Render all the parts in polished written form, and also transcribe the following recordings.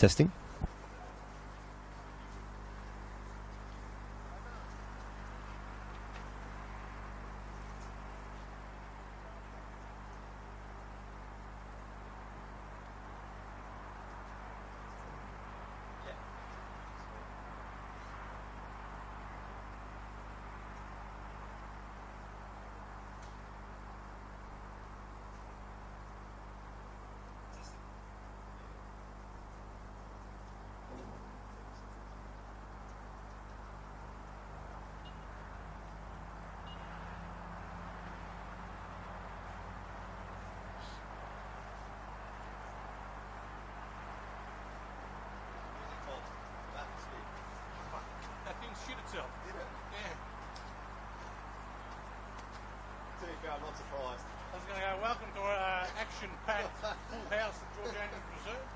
Testing. Shoot itself. Did it? Yeah. To be fair, I'm not surprised. I was going to go, welcome to our action-packed full house at Georgianian Reserve.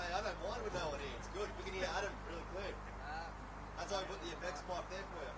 Hey, I don't mind with no one here. It's good. We can hear Adam really clear. That's why I put the effects mic there for you.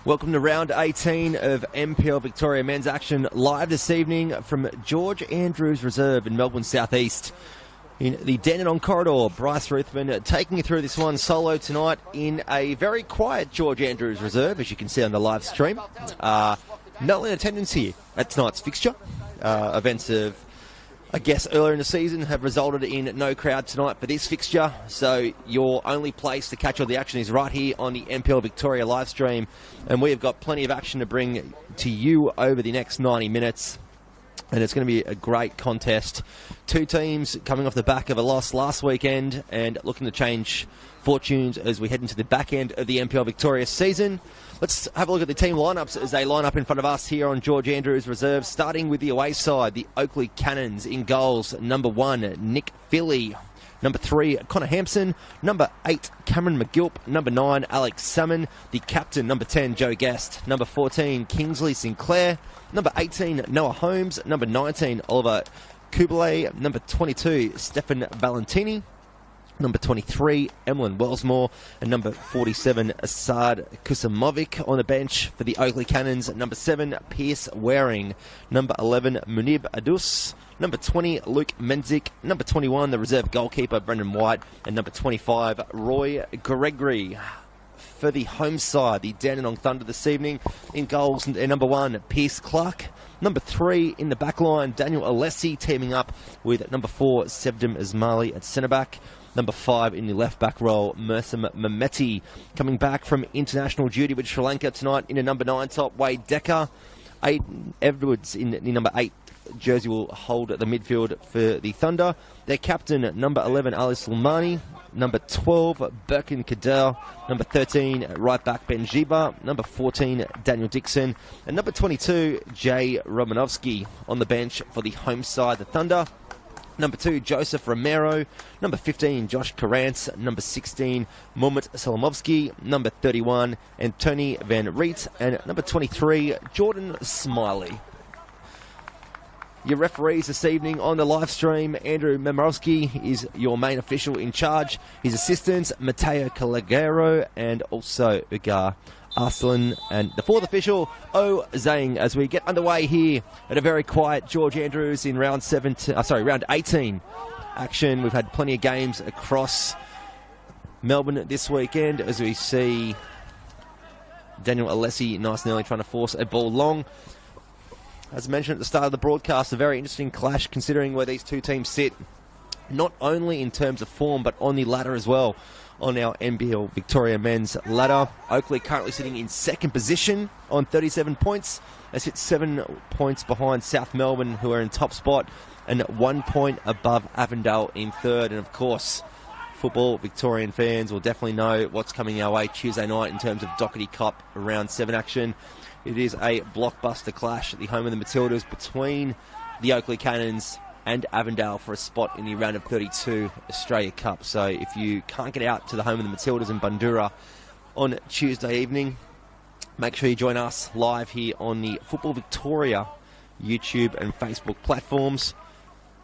Welcome to round 18 of NPL Victoria men's action, live this evening from George Andrews Reserve in Melbourne South East. In the Dandenong corridor, Bryce Ruthman taking you through this one solo tonight in a very quiet George Andrews Reserve, as you can see on the live stream. No in attendance here at tonight's fixture. Events of, I guess, earlier in the season have resulted in no crowd tonight for this fixture. So your only place to catch all the action is right here on the NPL Victoria live stream. And we have got plenty of action to bring to you over the next 90 minutes. And it's going to be a great contest. Two teams coming off the back of a loss last weekend and looking to change fortunes as we head into the back end of the NPL Victoria season. Let's have a look at the team lineups as they line up in front of us here on George Andrews Reserve, starting with the away side, the Oakleigh Cannons in goals. Number 1, Nick Philly. Number 3, Connor Hampson. Number 8, Cameron McGilp. Number 9, Alex Salmon. The captain, number 10, Joe Guest. Number 14, Kingsley Sinclair. Number 18, Noah Holmes. Number 19, Oliver Kublai. Number 22, Stefan Valentini. Number 23, Emlyn Wellsmore. And number 47, Asad Kusamovic on the bench for the Oakleigh Cannons. Number 7, Pierce Waring. Number 11, Munib Adus. Number 20, Luke Menzik. Number 21, the reserve goalkeeper, Brendan White. And number 25, Roy Gregory. For the home side, the Dandenong Thunder this evening in goals. Number 1, Pierce Clark. Number 3 in the back line, Daniel Alessi teaming up with number 4, Sevdim Ismaili at centre back. Number 5 in the left back role, Mersim Mameti, coming back from international duty with Sri Lanka tonight in a number 9 top, Wade Decker. Edwards in the number 8 jersey will hold at the midfield for the Thunder. Their captain, number 11, Ali Sulmani. Number 12, Birkin Cadell. Number 13, right back Ben Jiba. Number 14, Daniel Dixon. And number 22, Jay Romanovsky on the bench for the home side, the Thunder. Number 2, Joseph Romero. Number 15, Josh Karantz. Number 16, Mumit Salamovsky. Number 31, Anthony Van Riet. And number 23, Jordan Smiley. Your referees this evening on the live stream, Andrew Memorowski is your main official in charge. His assistants, Mateo Calagero and also Ugar Arslan. And the fourth official, O Zhang, as we get underway here at a very quiet George Andrews in round 18 action. We've had plenty of games across Melbourne this weekend as we see Daniel Alessi nice and early trying to force a ball long. As mentioned at the start of the broadcast, a very interesting clash considering where these two teams sit, not only in terms of form, but on the ladder as well, on our NPL Victoria men's ladder. Oakleigh currently sitting in second position on 37 points. They sit 7 points behind South Melbourne, who are in top spot, and 1 point above Avondale in third. And of course, football Victorian fans will definitely know what's coming our way Tuesday night in terms of Doherty Cup round 7 action. It is a blockbuster clash at the home of the Matildas between the Oakleigh Cannons and Avondale for a spot in the round of 32 Australia Cup. So if you can't get out to the home of the Matildas in Bundoora on Tuesday evening, make sure you join us live here on the Football Victoria YouTube and Facebook platforms.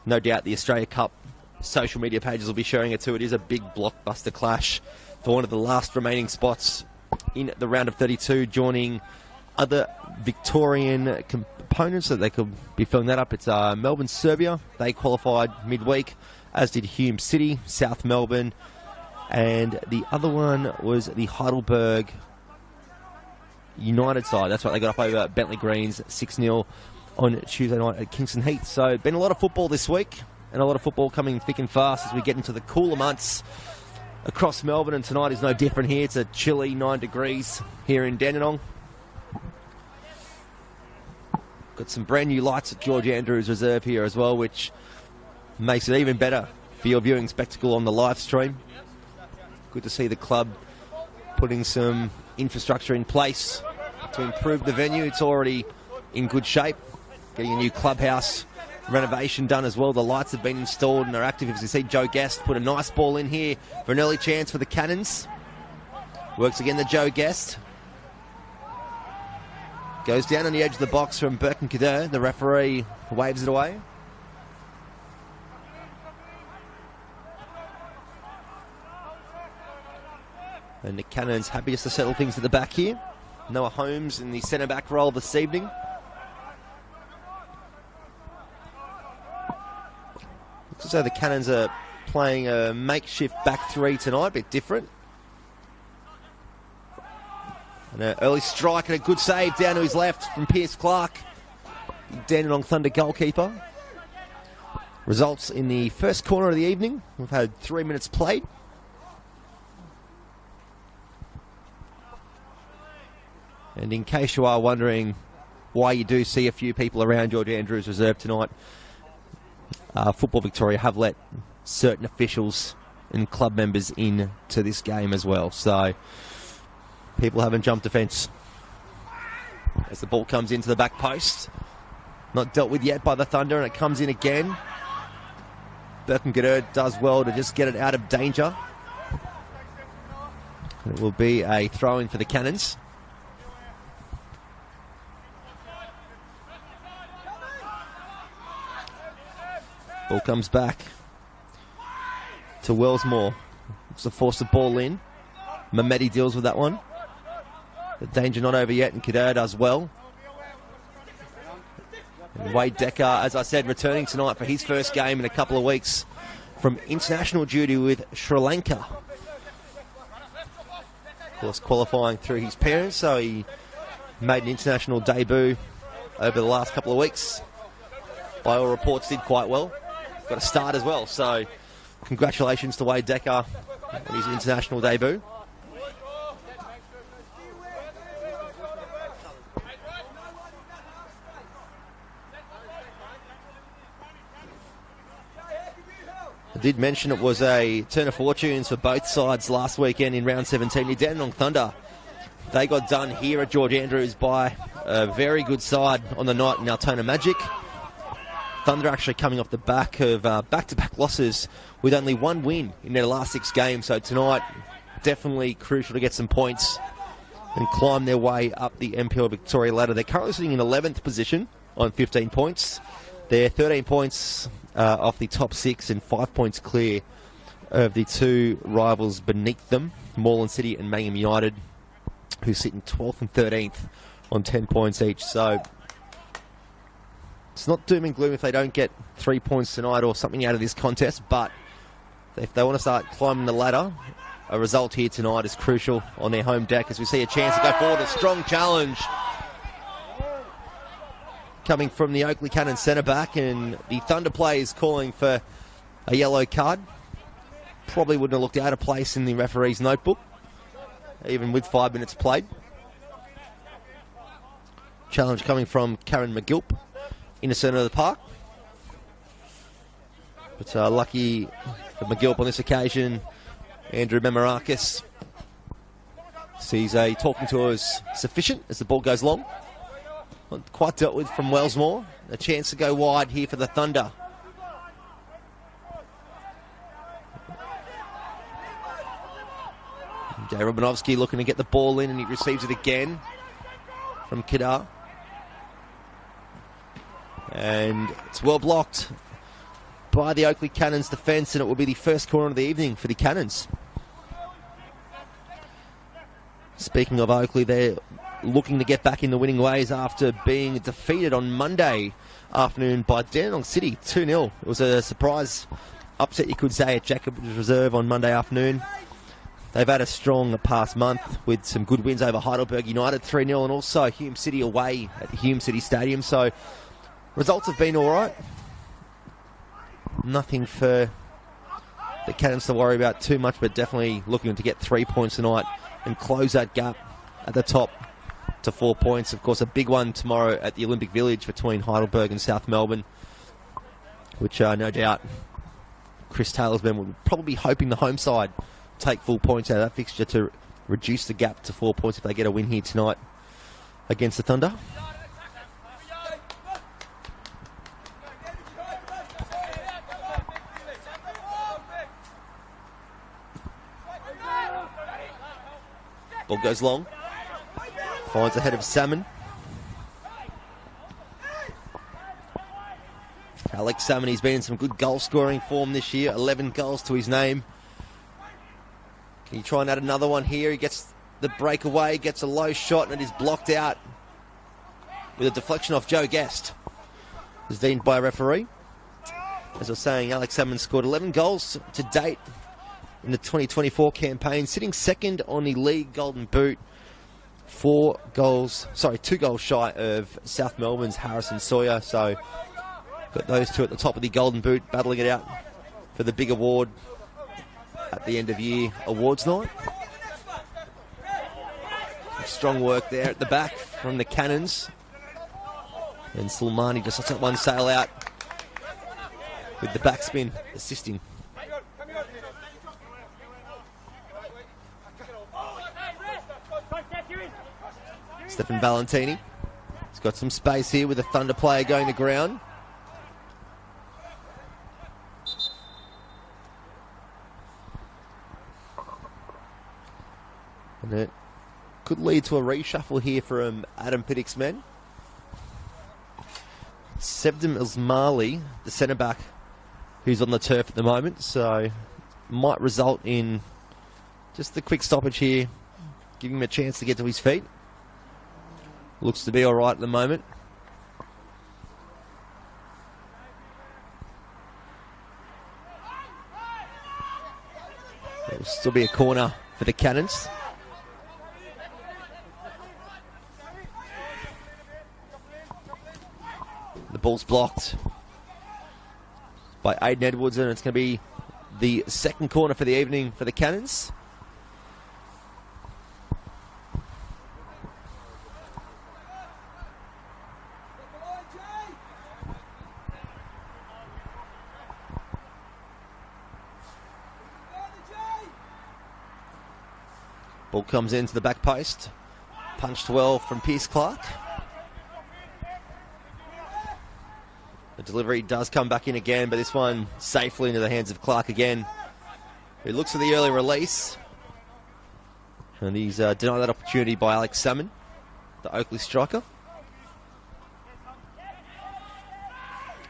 No doubt the Australia Cup social media pages will be sharing it too. It is a big blockbuster clash for one of the last remaining spots in the round of 32, joining other Victorian components that they could be filling that up. It's Melbourne Serbia. They qualified midweek, as did Hume City, South Melbourne, and the other one was the Heidelberg United side. That's right, they got up over Bentley Greens 6-0 on Tuesday night at Kingston Heath. So been a lot of football this week, and a lot of football coming thick and fast as we get into the cooler months across Melbourne, and tonight is no different here. It's a chilly 9 degrees here in Dandenong. Got some brand new lights at George Andrews Reserve here as well, which makes it even better for your viewing spectacle on the live stream. Good to see the club putting some infrastructure in place to improve the venue. It's already in good shape. Getting a new clubhouse renovation done as well. The lights have been installed and are active. As you see, Joe Guest put a nice ball in here for an early chance for the Cannons. Works again, the Joe Guest. Goes down on the edge of the box from Birkenkader. The referee waves it away. And the Cannons happy just to settle things at the back here. Noah Holmes in the centre-back role this evening. Looks as though the Cannons are playing a makeshift back three tonight, a bit different. And an early strike and a good save down to his left from Pierce Clark, Dandenong Thunder goalkeeper. Results in the first corner of the evening. We've had 3 minutes played. And in case you are wondering why you do see a few people around George Andrews Reserve tonight, Football Victoria have let certain officials and club members in to this game as well. So people haven't jumped the fence. As the ball comes into the back post. Not dealt with yet by the Thunder, and it comes in again. Birkenkader does well to just get it out of danger. It will be a throw-in for the Cannons. Ball comes back to Wellsmore. Looks to force the ball in. Mehmeti deals with that one. The danger not over yet, and Kader does well. And Wade Decker, as I said, returning tonight for his first game in a couple of weeks from international duty with Sri Lanka. Of course, qualifying through his parents, so he made an international debut over the last couple of weeks. By all reports, did quite well. Got a start as well, so congratulations to Wade Decker on his international debut. I did mention it was a turn of fortunes for both sides last weekend in round 17. The Dandenong Thunder, they got done here at George Andrews by a very good side on the night in Altona Magic. Thunder actually coming off the back of back-to-back losses with only one win in their last 6 games. So tonight, definitely crucial to get some points and climb their way up the NPL Victoria ladder. They're currently sitting in 11th position on 15 points. They're 13 points off the top 6 and 5 points clear of the 2 rivals beneath them, Moreland City and Manningham United, who sit in 12th and 13th on 10 points each. So it's not doom and gloom if they don't get 3 points tonight or something out of this contest, but if they want to start climbing the ladder, a result here tonight is crucial on their home deck as we see a chance to go forward. A strong challenge coming from the Oakleigh Cannon centre-back, and the Thunder players calling for a yellow card. Probably wouldn't have looked out of place in the referee's notebook, even with 5 minutes played. Challenge coming from Karen McGilp in the centre of the park. But lucky for McGilp on this occasion, Andrew Memorakis sees a talking to as sufficient as the ball goes long. Not quite dealt with from Wellsmore. A chance to go wide here for the Thunder. Jay Romanovsky looking to get the ball in, and he receives it again from Kedar. And it's well blocked by the Oakleigh Cannons defence, and it will be the first corner of the evening for the Cannons. Speaking of Oakleigh, they're looking to get back in the winning ways after being defeated on Monday afternoon by Dandenong City 2-0. It was a surprise upset, you could say, at Jacobs Reserve on Monday afternoon. They've had a strong past month with some good wins over Heidelberg United 3-0, and also Hume City away at Hume City Stadium. So Results have been all right. Nothing for the Cannons to worry about too much, but definitely looking to get 3 points tonight and close that gap at the top to 4 points. Of course, a big one tomorrow at the Olympic Village between Heidelberg and South Melbourne, which no doubt Chris Taylor's men will probably be hoping the home side take full points out of that fixture to reduce the gap to 4 points if they get a win here tonight against the Thunder. Ball goes long. Finds ahead of Salmon. Alex Salmon, he's been in some good goal-scoring form this year. 11 goals to his name. Can he try and add another one here? He gets the breakaway, gets a low shot, and it is blocked out with a deflection off Joe Guest. Is deemed by a referee. As I was saying, Alex Salmon scored 11 goals to date in the 2024 campaign, sitting second on the league Golden Boot. 2 goals shy of South Melbourne's Harrison Sawyer. So got those two at the top of the Golden Boot, battling it out for the big award at the end of year awards night. Strong work there at the back from the Cannons. And Sulmani just lets that one sail out with the backspin assisting. Stefan Valentini. He's got some space here with a Thunder player going to ground. And it could lead to a reshuffle here from Adam Piddick's men. Sebdem Ismaili, the centre-back, who's on the turf at the moment, so might result in just the quick stoppage here, giving him a chance to get to his feet. Looks to be all right at the moment. It'll still be a corner for the Cannons. The ball's blocked by Aiden Edwards, and it's going to be the second corner for the evening for the Cannons. Ball comes into the back post. Punched well from Pierce Clark. The delivery does come back in again, but this one safely into the hands of Clark again. He looks for the early release. And he's denied that opportunity by Alex Salmon, the Oakleigh striker.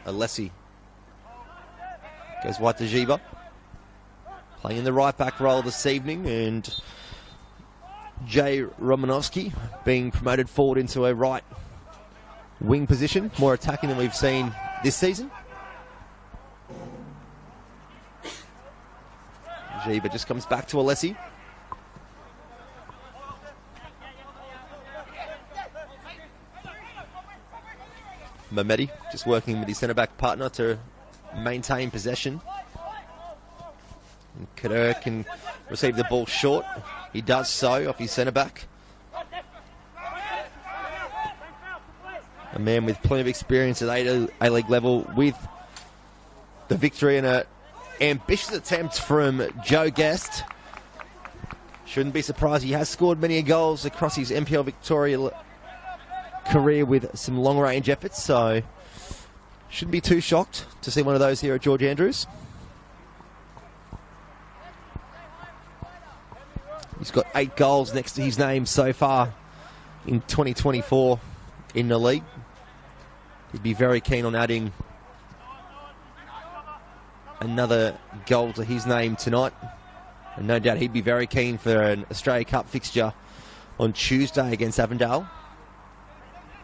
Alessi goes wide to Jiva. Playing in the right back role this evening, and Jay Romanovsky being promoted forward into a right wing position, more attacking than we've seen this season. Jiva just comes back to Alessi. Mamedi just working with his centre-back partner to maintain possession. And Kader can receive the ball short. He does so off his centre-back. A man with plenty of experience at A-League level with the victory, and an ambitious attempt from Joe Guest. Shouldn't be surprised. He has scored many goals across his NPL Victoria career with some long-range efforts, so shouldn't be too shocked to see one of those here at George Andrews. He's got 8 goals next to his name so far in 2024 in the league. He'd be very keen on adding another goal to his name tonight. And no doubt he'd be very keen for an Australia Cup fixture on Tuesday against Avondale.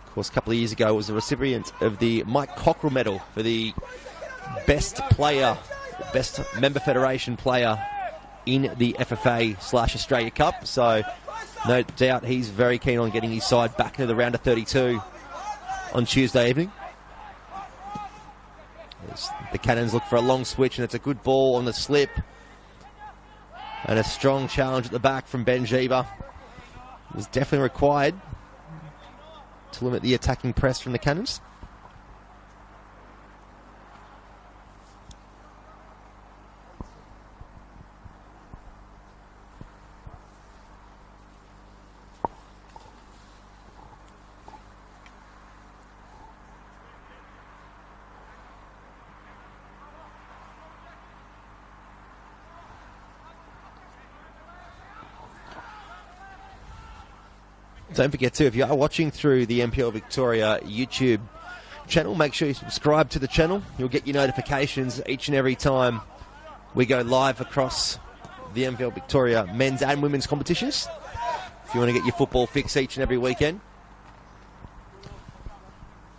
Of course, a couple of years ago was the recipient of the Mike Cockrell Medal for the best player, best member federation player in the FFA/Australia Cup. So no doubt he's very keen on getting his side back into the round of 32 on Tuesday evening. As the Cannons look for a long switch, and it's a good ball on the slip. And a strong challenge at the back from Benjiba. It was definitely required to limit the attacking press from the Cannons. Don't forget too, if you are watching through the NPL Victoria YouTube channel, make sure you subscribe to the channel. You'll get your notifications each and every time we go live across the NPL Victoria men's and women's competitions. If you want to get your football fix each and every weekend,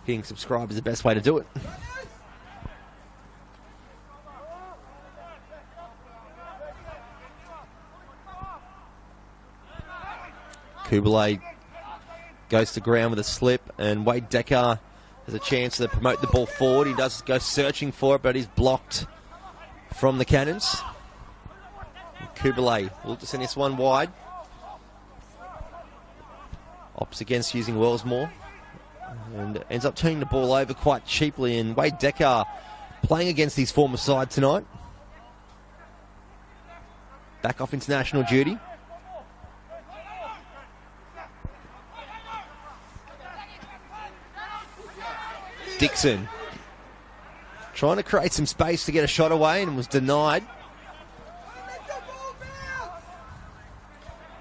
hitting subscribe is the best way to do it. Kubalay goes to ground with a slip, and Wade Decker has a chance to promote the ball forward. He does go searching for it, but he's blocked from the Cannons. Kubalay will just send this one wide. Opts against using Wellsmore, and ends up turning the ball over quite cheaply. And Wade Decker playing against his former side tonight. Back off international duty. Dixon trying to create some space to get a shot away and was denied.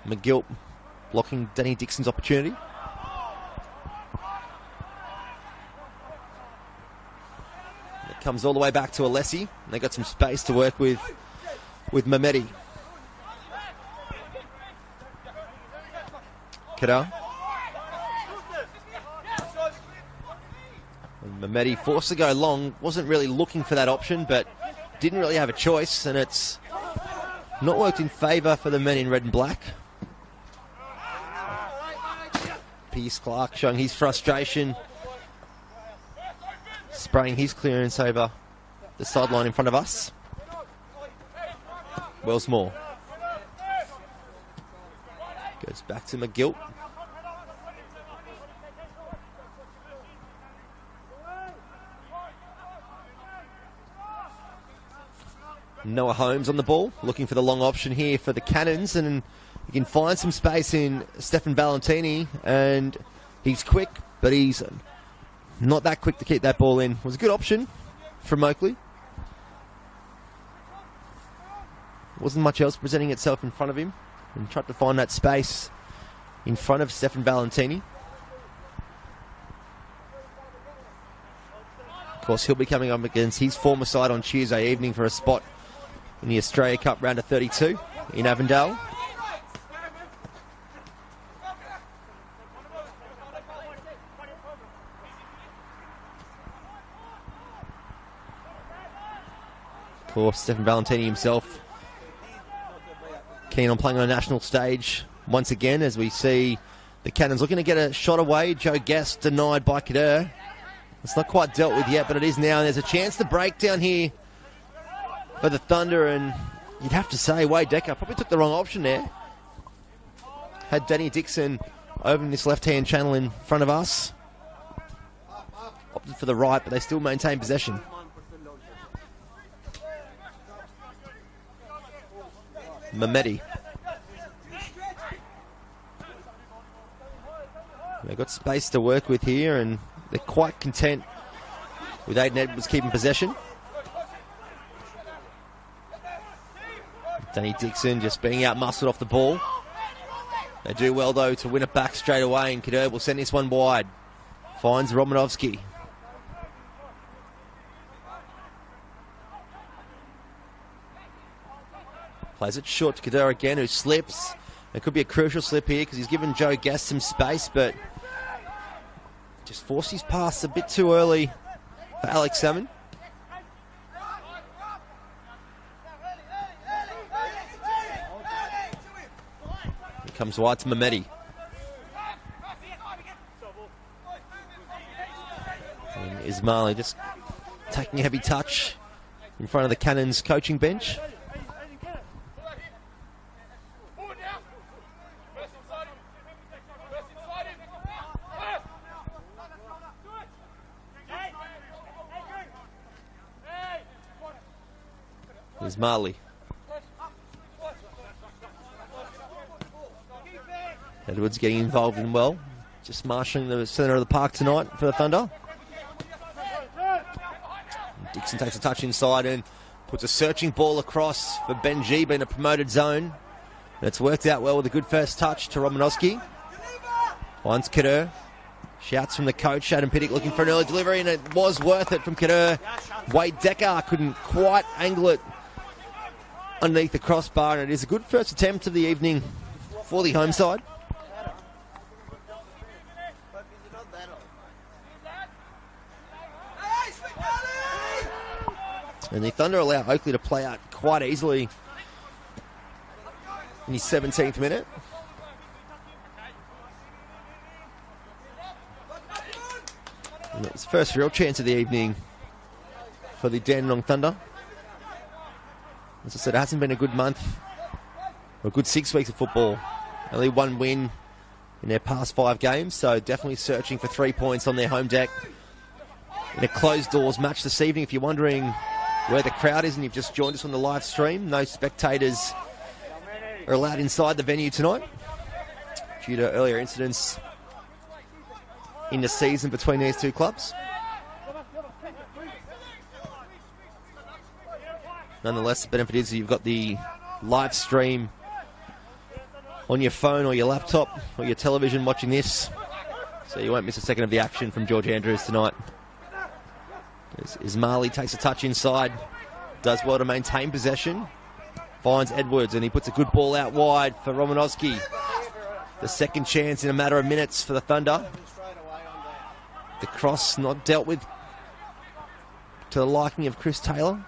McGilt blocking Danny Dixon's opportunity. It comes all the way back to Alessi. They got some space to work with Mehmeti. Kadar. Mehmeti forced to go long, wasn't really looking for that option, but didn't really have a choice, and it's not worked in favour for the men in red and black. Pierce Clark showing his frustration, spraying his clearance over the sideline in front of us. Wellsmore goes back to McGilt. Noah Holmes on the ball, looking for the long option here for the Cannons, and you can find some space in Stefan Valentini, and he's quick, but he's not that quick to keep that ball in. It was a good option from Oakleigh. Wasn't much else presenting itself in front of him, and tried to find that space in front of Stefan Valentini. Of course, he'll be coming up against his former side on Tuesday evening for a spot in the Australia Cup round of 32 in Avondale. Of course, Stefan Valentini himself keen on playing on a national stage once again, as we see the Cannons looking to get a shot away. Joe Guest denied by Kader. It's not quite dealt with yet, but it is now, and there's a chance to break down here for the Thunder, and you'd have to say Wade Decker probably took the wrong option there. Had Danny Dixon opening this left-hand channel in front of us. Opted for the right, but they still maintain possession. Mehmeti. They've got space to work with here, and they're quite content with Aiden Edwards keeping possession. Danny Dixon just being out-muscled off the ball. They do well, though, to win it back straight away, and Kader will send this one wide. Finds Romanovsky. Plays it short to Kader again, who slips. It could be a crucial slip here because he's given Joe Guest some space, but just forced his pass a bit too early for Alex Salmon. He comes wide to Mehmeti. And Ismaili just taking a heavy touch in front of the Cannons coaching bench. There's Marley. Edwards getting involved in well. Just marshalling the centre of the park tonight for the Thunder. Dixon takes a touch inside and puts a searching ball across for Benjiba in a promoted zone. And it's worked out well with a good first touch to Romanowski. Finds Kadur. Shouts from the coach, Adam Pittock, looking for an early delivery, and it was worth it from Kadur. Wade Decker couldn't quite angle it underneath the crossbar, and it is a good first attempt of the evening for the home side. And the Thunder allow Oakleigh to play out quite easily in his 17th minute. And it's the first real chance of the evening for the Dandenong Thunder. As I said, it hasn't been a good month, or a good 6 weeks of football. Only one win in their past 5 games, so definitely searching for 3 points on their home deck in a closed doors match this evening. If you're wondering where the crowd is and you've just joined us on the live stream, no spectators are allowed inside the venue tonight due to earlier incidents in the season between these two clubs. Nonetheless, the benefit is you've got the live stream on your phone or your laptop or your television watching this, so you won't miss a second of the action from George Andrews tonight. Ismaili takes a touch inside, does well to maintain possession, finds Edwards, and he puts a good ball out wide for Romanowski. The second chance in a matter of minutes for the Thunder. The cross not dealt with to the liking of Chris Taylor.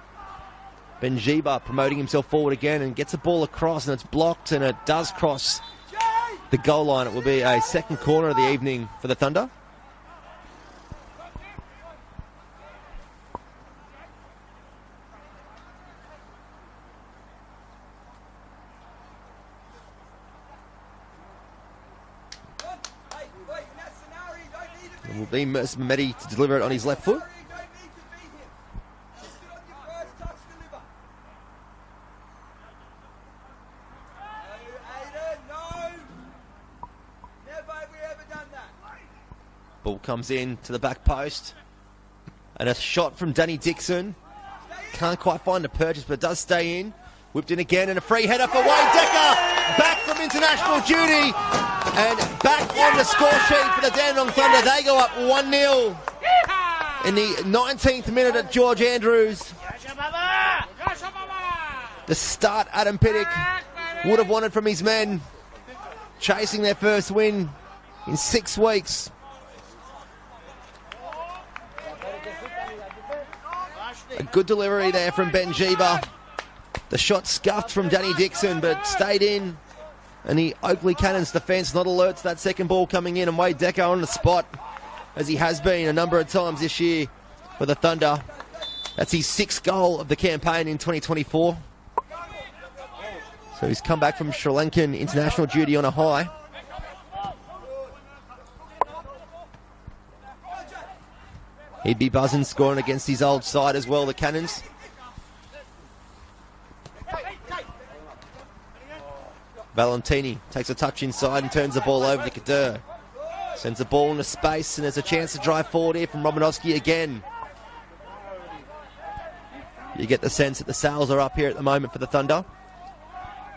Benjiba promoting himself forward again and gets a ball across, and it's blocked, and it does cross the goal line. It will be a second corner of the evening for the Thunder. It will be Mehmeti to deliver it on his left foot. Ball comes in to the back post, and a shot from Danny Dixon. Can't quite find a purchase, but it does stay in. Whipped in again, and a free header for Wade Decker. Back from international duty, and back on the score sheet for the Dandenong Thunder. They go up 1-0 in the 19th minute at George Andrews. The start Adam Pittock would have wanted from his men, chasing their first win in 6 weeks. A good delivery there from Benjiba. The shot scuffed from Danny Dixon, but stayed in. And the Oakleigh Cannons defence not alert to that second ball coming in. And Wade Decker on the spot, as he has been a number of times this year for the Thunder. That's his 6th goal of the campaign in 2024. So he's come back from Sri Lankan international duty on a high. He'd be buzzing, scoring against his old side as well, the Cannons. Valentini takes a touch inside and turns the ball over to Kadur. Sends the ball into space, and there's a chance to drive forward here from Romanowski again. You get the sense that the sails are up here at the moment for the Thunder.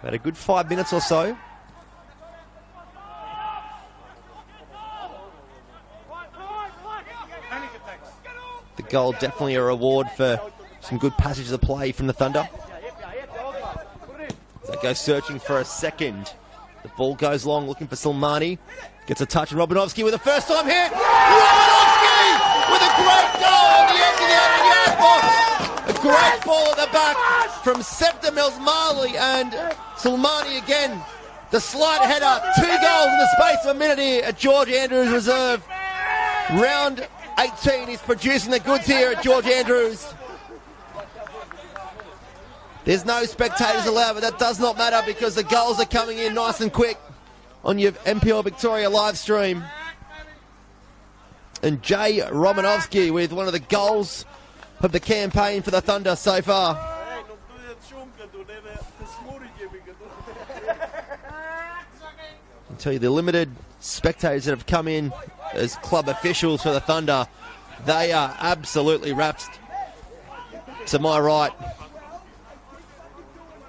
About a good 5 minutes or so. The goal definitely a reward for some good passages of play from the Thunder. As they go searching for a second. The ball goes long, looking for Silmani. Gets a touch, and Romanowski with a first-time hit. Romanowski with a great goal on the edge of the 8-yard box. A great ball at the back from Septa Mills-Marley, and Silmani again. The slide header. 2 goals in the space of a minute here at George Andrews Reserve. Round 18 is producing the goods here at George Andrews. There's no spectators allowed, but that does not matter because the goals are coming in nice and quick on your NPL Victoria live stream. And Jay Romanovsky with one of the goals of the campaign for the Thunder so far. I'll tell you, the limited spectators that have come in as club officials for the Thunder, they are absolutely wrapped. To my right,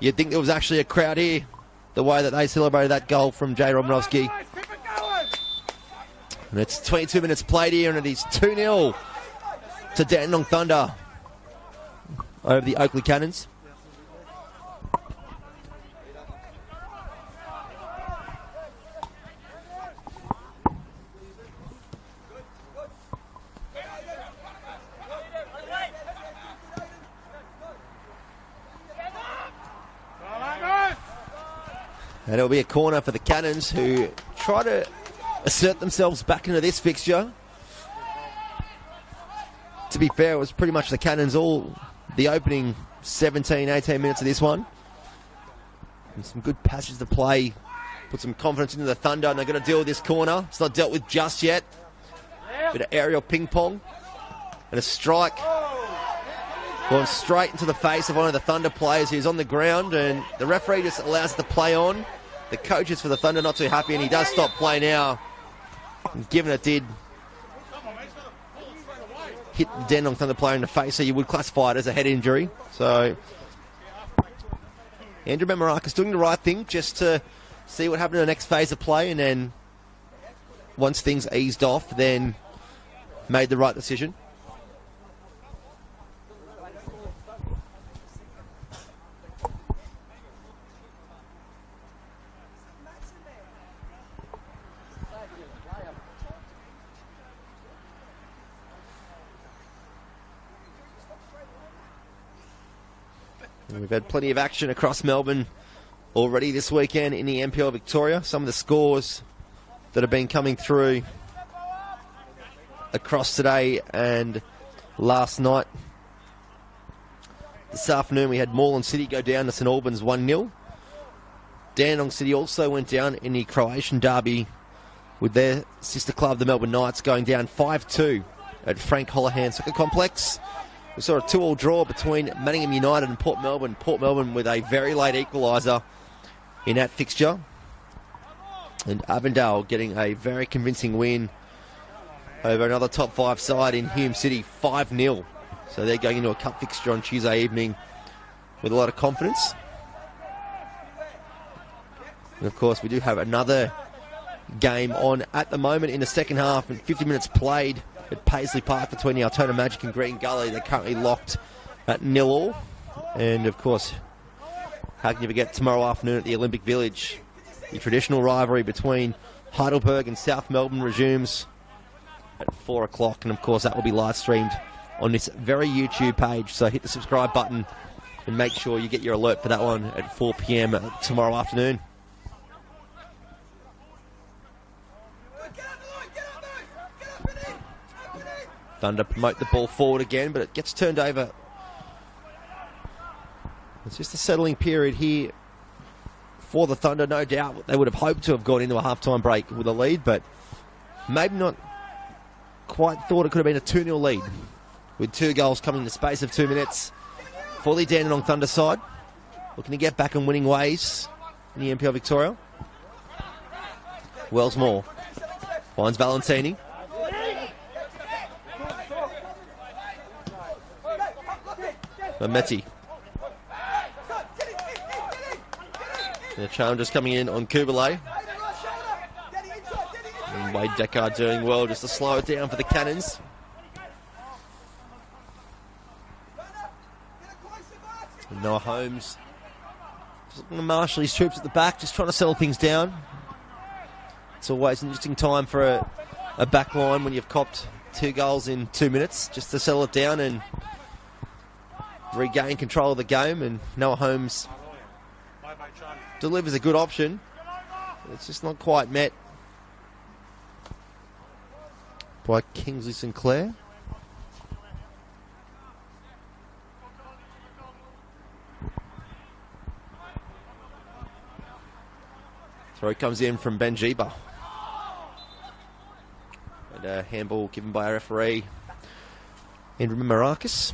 you'd think there was actually a crowd here, the way that they celebrated that goal from Jay Romanovsky. And it's 22 minutes played here, and it is 2-0 to Dandenong Thunder over the Oakleigh Cannons. And it'll be a corner for the Cannons, who try to assert themselves back into this fixture. To be fair, it was pretty much the Cannons all the opening 17, 18 minutes of this one. And some good passages to play, put some confidence into the Thunder, and they're going to deal with this corner. It's not dealt with just yet. Bit of aerial ping pong and a strike going straight into the face of one of the Thunder players who's on the ground, and the referee just allows it to play on. The coaches for the Thunder not too happy, and he does stop play now. And given it did hit the Dandenong Thunder player in the face, so you would classify it as a head injury. So Andrew Mamarakis doing the right thing just to see what happened in the next phase of play, and then once things eased off, then made the right decision. We've had plenty of action across Melbourne already this weekend in the NPL Victoria. Some of the scores that have been coming through across today and last night. This afternoon we had Moreland City go down to St Albans 1-0. Dandenong City also went down in the Croatian derby with their sister club, the Melbourne Knights, going down 5-2 at Frank Holohan Soccer Complex. We saw a 2-2 draw between Manningham United and Port Melbourne. Port Melbourne with a very late equaliser in that fixture. And Avondale getting a very convincing win over another top 5 side in Hume City, 5-0. So they're going into a cup fixture on Tuesday evening with a lot of confidence. And of course we do have another game on at the moment in the second half, and 50 minutes played at Paisley Park between the Altona Magic and Green Gully. They're currently locked at 0-0. And of course, how can you forget tomorrow afternoon at the Olympic Village? The traditional rivalry between Heidelberg and South Melbourne resumes at 4 o'clock. And of course, that will be live streamed on this very YouTube page. So hit the subscribe button and make sure you get your alert for that one at 4 p.m. tomorrow afternoon. Thunder promote the ball forward again, but it gets turned over. It's just a settling period here for the Thunder. No doubt they would have hoped to have gone into a half-time break with a lead, but maybe not quite thought it could have been a 2-0 lead with 2 goals coming in the space of 2 minutes for the Dandenong Thunder side. Looking to get back on winning ways in the NPL Victoria. Wellsmore finds Valentini. Metti. The challenger's coming in on Kubalay. And Wade Deckard doing well just to slow it down for the Cannons. And Noah Holmes just looking to marshal his troops at the back, just trying to settle things down. It's always an interesting time for a back line when you've copped 2 goals in 2 minutes, just to settle it down and regain control of the game. And Noah Holmes delivers a good option. It's just not quite met by Kingsley Sinclair. Throw comes in from Benjiba. And a handball given by a referee, Andrew Marakis.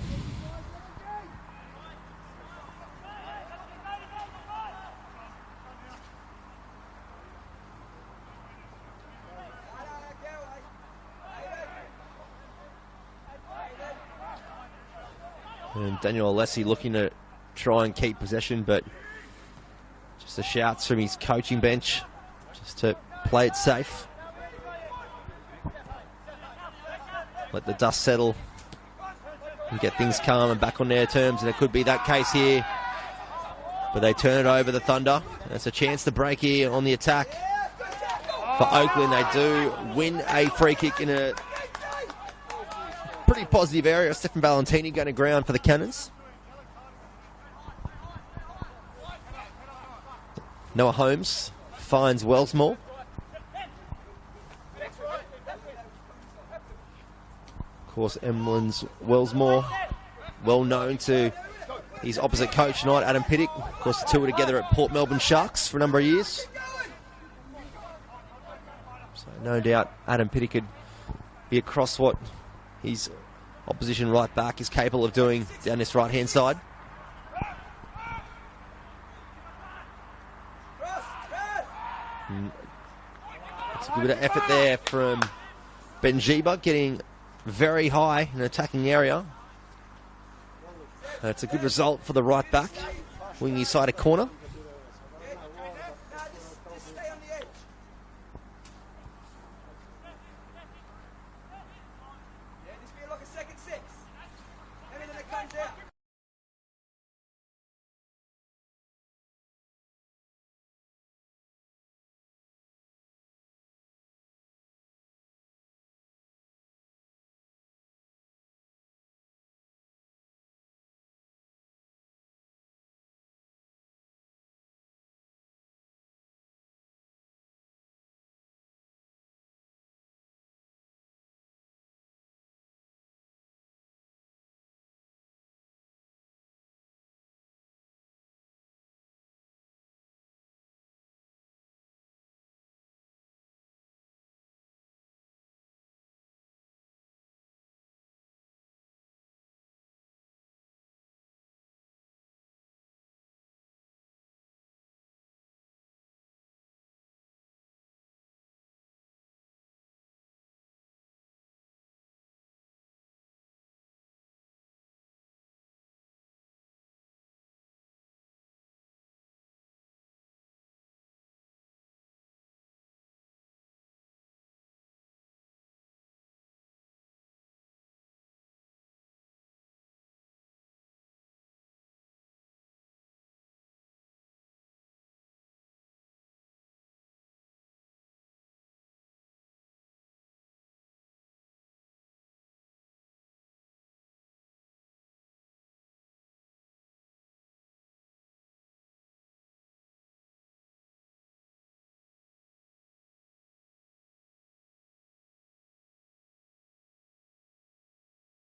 And Daniel Alessi looking to try and keep possession, but just the shouts from his coaching bench just to play it safe. Let the dust settle and get things calm and back on their terms, and it could be that case here. But they turn it over, the Thunder. It's a chance to break here on the attack for Oakleigh, and they do win a free kick in a pretty positive area. Stefan Valentini going to ground for the Cannons. Noah Holmes finds Wellsmore. Of course, Emlyn's Wellsmore, well known to his opposite coach tonight, Adam Pittick. Of course, the two were together at Port Melbourne Sharks for a number of years. So no doubt Adam Pittick could be across what his opposition right back is capable of doing down this right-hand side. It's a good bit of effort there from Benjiba, getting very high in an attacking area. It's a good result for the right back, winging his side a corner.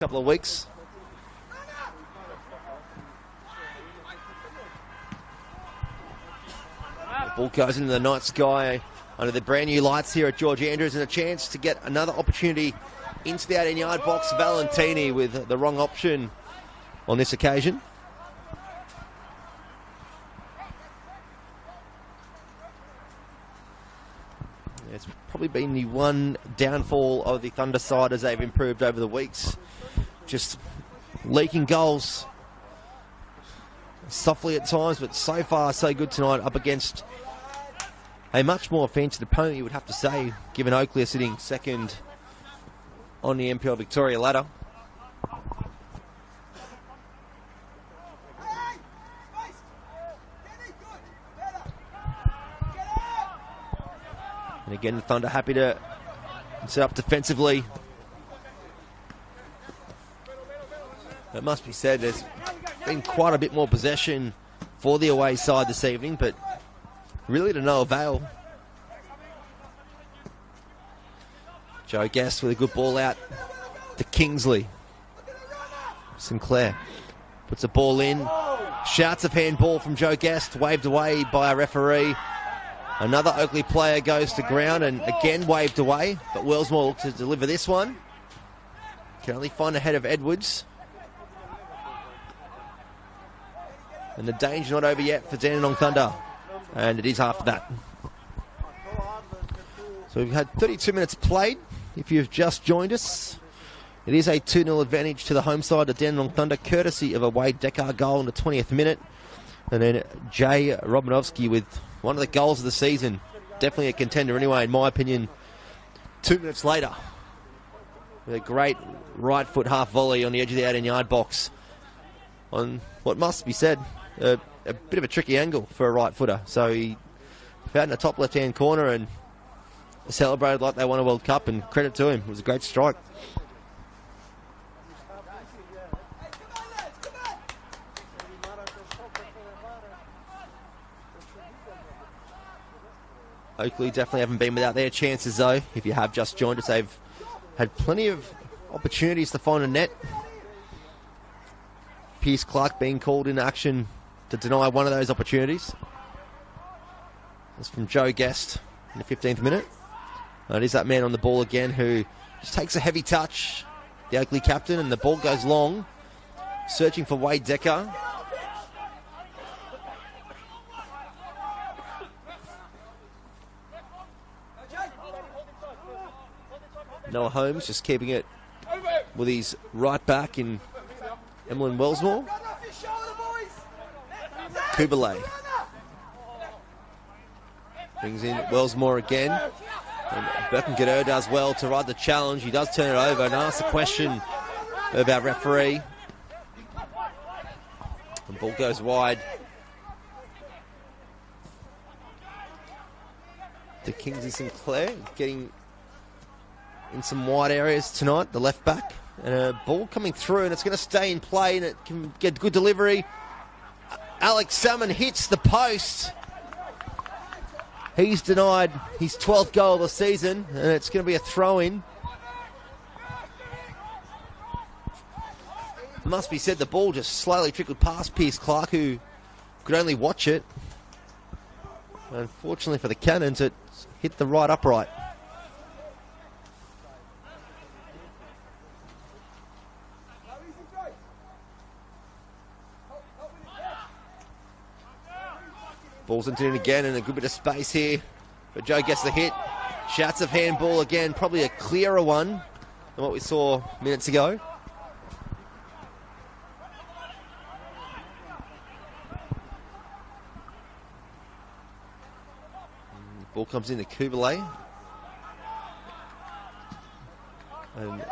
Couple of weeks. The ball goes into the night sky under the brand new lights here at George Andrews, and a chance to get another opportunity into the 18-yard box. Valentini with the wrong option on this occasion. It's probably been the one downfall of the Thunder side as they've improved over the weeks. Just leaking goals softly at times, but so far so good tonight up against a much more offensive opponent, you would have to say, given Oakleigh are sitting second on the NPL Victoria ladder. And again, the Thunder happy to set up defensively. It must be said, there's been quite a bit more possession for the away side this evening, but really to no avail. Joe Guest with a good ball out to Kingsley. Sinclair puts a ball in. Shouts of handball from Joe Guest, waved away by a referee. Another Oakleigh player goes to ground and again waved away, but Wellsmore looks to deliver this one. Can only find ahead of Edwards. And the danger not over yet for Dandenong Thunder. And it is after that. So we've had 32 minutes played. If you've just joined us, it is a 2-0 advantage to the home side of Dandenong Thunder, courtesy of a Wade Decker goal in the 20th minute. And then Jay Romanovsky with one of the goals of the season. Definitely a contender anyway, in my opinion. 2 minutes later, with a great right foot half volley on the edge of the 18-yard box. On what must be said, a bit of a tricky angle for a right footer. So he found in the top left-hand corner and celebrated like they won a World Cup, and credit to him. It was a great strike. Oakleigh definitely haven't been without their chances though. If you have just joined us, they've had plenty of opportunities to find a net. Pierce Clark being called in action to deny one of those opportunities. That's from Joe Guest in the 15th minute. And it is that man on the ball again who just takes a heavy touch, the Oakleigh captain, and the ball goes long, searching for Wade Decker. Noah Holmes just keeping it with his right back in Emlyn Wellsmore. Kubalay brings in Wellsmore again. And Birkengader does well to ride the challenge. He does turn it over and ask a question of our referee. The ball goes wide. To Kingsley Sinclair, getting in some wide areas tonight, the left back. And a ball coming through, and it's going to stay in play, and it can get good delivery. Alex Salmon hits the post. He's denied his 12th goal of the season, and it's going to be a throw-in. Must be said, the ball just slowly trickled past Pierce Clark, who could only watch it. Unfortunately for the Cannons, it hit the right upright. Ball's into it again, and a good bit of space here. But Joe gets the hit. Shouts of handball again, probably a clearer one than what we saw minutes ago. Ball comes in to Kubalay. And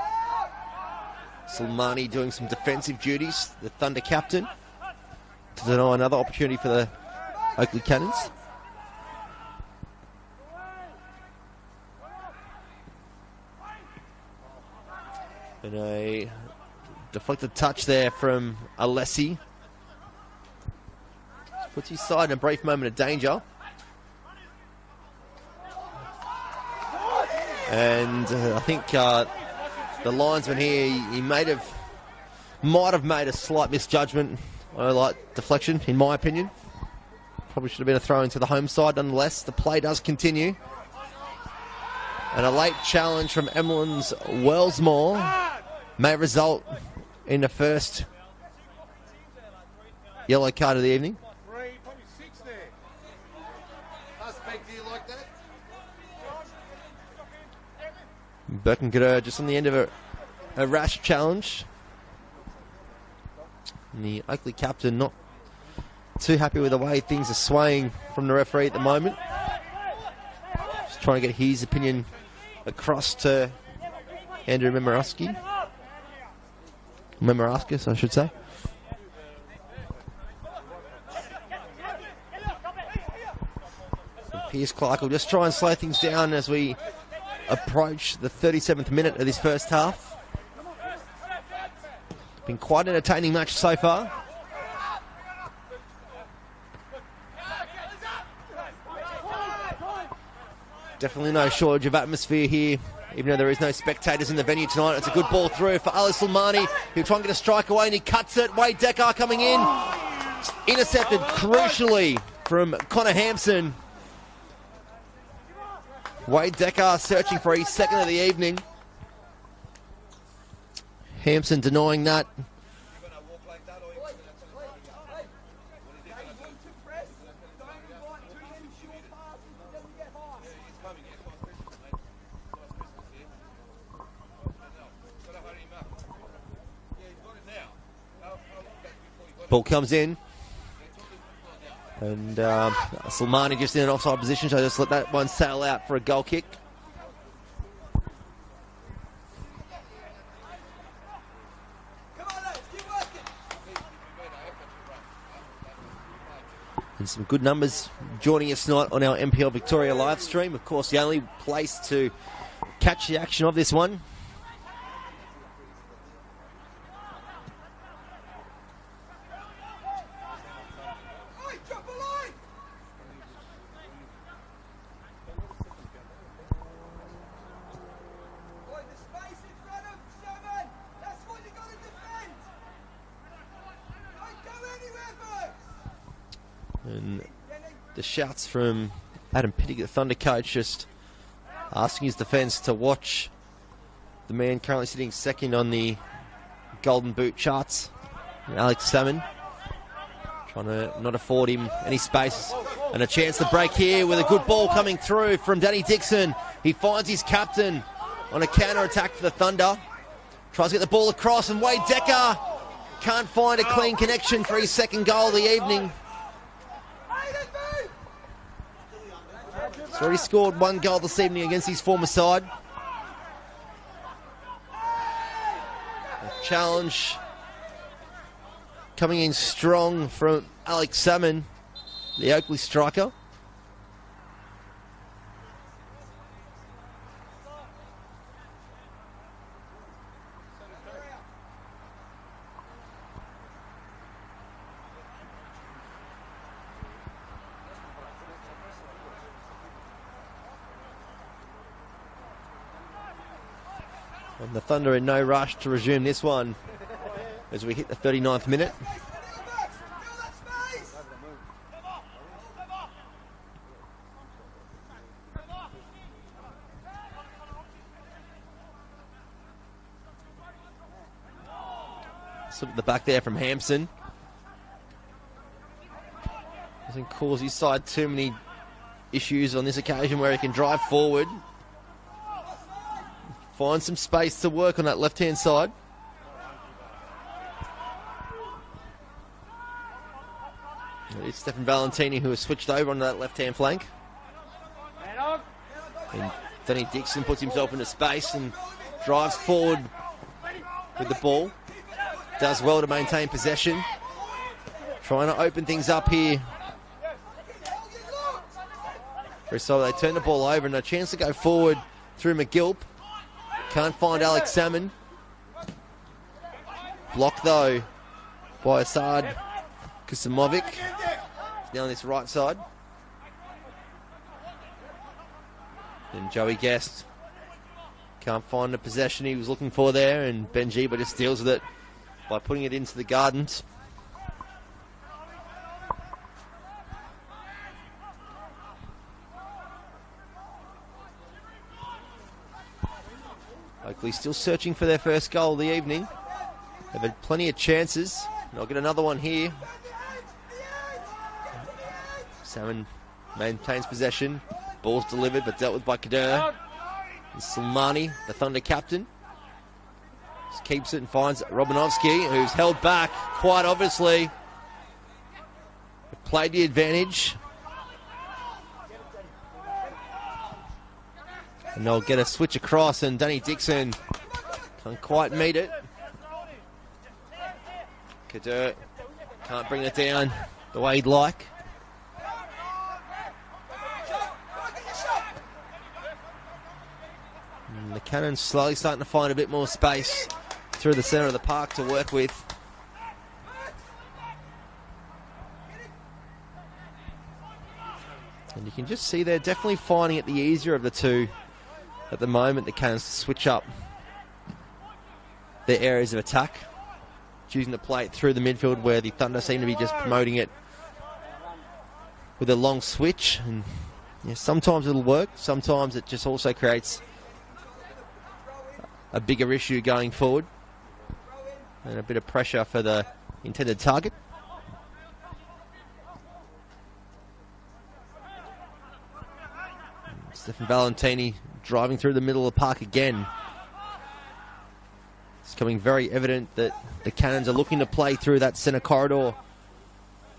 Salmani doing some defensive duties, the Thunder captain, to deny another opportunity for the Oakleigh Cannons. And a deflected touch there from Alessi. Puts his side in a brief moment of danger. And I think the linesman here, he might have made a slight misjudgment on a light deflection, in my opinion. Probably should have been a throw into the home side. Nonetheless, the play does continue. And a late challenge from Emlyn's Wellsmore may result in the first yellow card of the evening. Probably 6 there. Suspect, do you like that? Birkengader just on the end of a rash challenge. And the Oakleigh captain not too happy with the way things are swaying from the referee at the moment. Just trying to get his opinion across to Andrew Memorowski. Memoraskis, I should say. So Pierce Clark will just try and slow things down as we approach the 37th minute of this first half. Been quite an entertaining match so far. Definitely no shortage of atmosphere here, even though there is no spectators in the venue tonight. It's a good ball through for Ali Salmani. He'll try and get a strike away, and he cuts it. Wade Decker coming in. Intercepted crucially from Connor Hampson. Wade Decker searching for his second of the evening. Hampson denying that. Ball comes in. And Slimani just in an offside position, so just let that one sail out for a goal kick. And some good numbers joining us tonight on our NPL Victoria live stream. Of course, the only place to catch the action of this one. And the shouts from Adam Pittick, the Thunder coach, just asking his defence to watch the man currently sitting second on the Golden Boot charts, Alex Salmon, trying to not afford him any space. And a chance to break here with a good ball coming through from Danny Dixon. He finds his captain on a counter-attack for the Thunder. Tries to get the ball across, and Wade Decker can't find a clean connection for his second goal of the evening. He's already scored one goal this evening against his former side. A challenge coming in strong from Alex Salmon, the Oakleigh striker. And the Thunder in no rush to resume this one as we hit the 39th minute. Slip at the back there from Hampson. Doesn't cause his side too many issues on this occasion where he can drive forward. Find some space to work on that left-hand side. It's Stefan Valentini who has switched over onto that left-hand flank. And Danny Dixon puts himself into space and drives forward with the ball. Does well to maintain possession. Trying to open things up here. So they turn the ball over and a chance to go forward through McGilp. Can't find Alex Salmon. Blocked though by Asad Kusimovic. Now on this right side. And Joey Guest can't find the possession he was looking for there, and Benjiba just deals with it by putting it into the gardens. Oakleigh still searching for their first goal of the evening. They've had plenty of chances. They'll get another one here. Salmon maintains possession. Ball's delivered but dealt with by Kader. And Slimani, the Thunder captain, just keeps it and finds Romanovsky, who's held back quite obviously. Played the advantage. And they'll get a switch across, and Danny Dixon can't quite meet it. Kader can't bring it down the way he'd like. And the Cannons slowly starting to find a bit more space through the centre of the park to work with. And you can just see they're definitely finding it the easier of the two at the moment, the Cannons, to switch up their areas of attack, choosing to play it through the midfield where the Thunder seem to be just promoting it with a long switch and Yeah, sometimes it'll work. Sometimes it just also creates a bigger issue going forward. And a bit of pressure for the intended target. Stefan Valentini driving through the middle of the park again. It's becoming very evident that the Cannons are looking to play through that centre corridor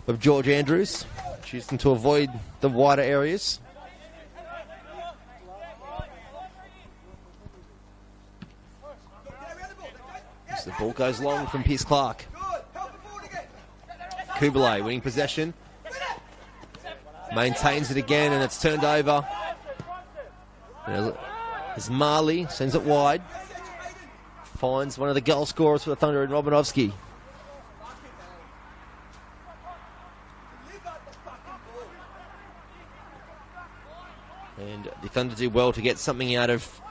of George Andrews, choosing to avoid the wider areas. As the ball goes long from Pierce Clark. Kubalay winning possession. Maintains it again, and it's turned over. As Marley sends it wide. Finds one of the goal scorers for the Thunder in Romanovsky. And the Thunder do well to get something out of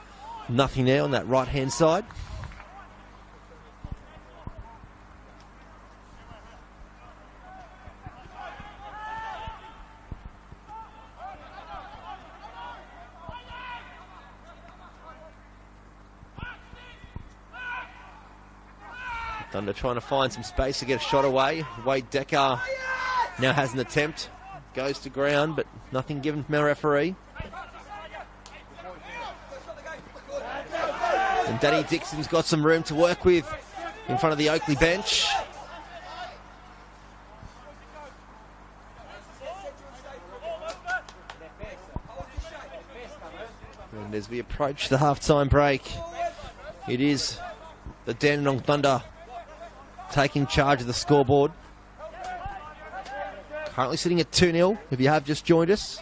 nothing there on that right-hand side. Thunder trying to find some space to get a shot away. Wade Decker now has an attempt. Goes to ground, but nothing given from our referee. And Danny Dixon's got some room to work with in front of the Oakleigh bench. And as we approach the half-time break, it is the Dandenong Thunder taking charge of the scoreboard. Currently sitting at 2-0, if you have just joined us.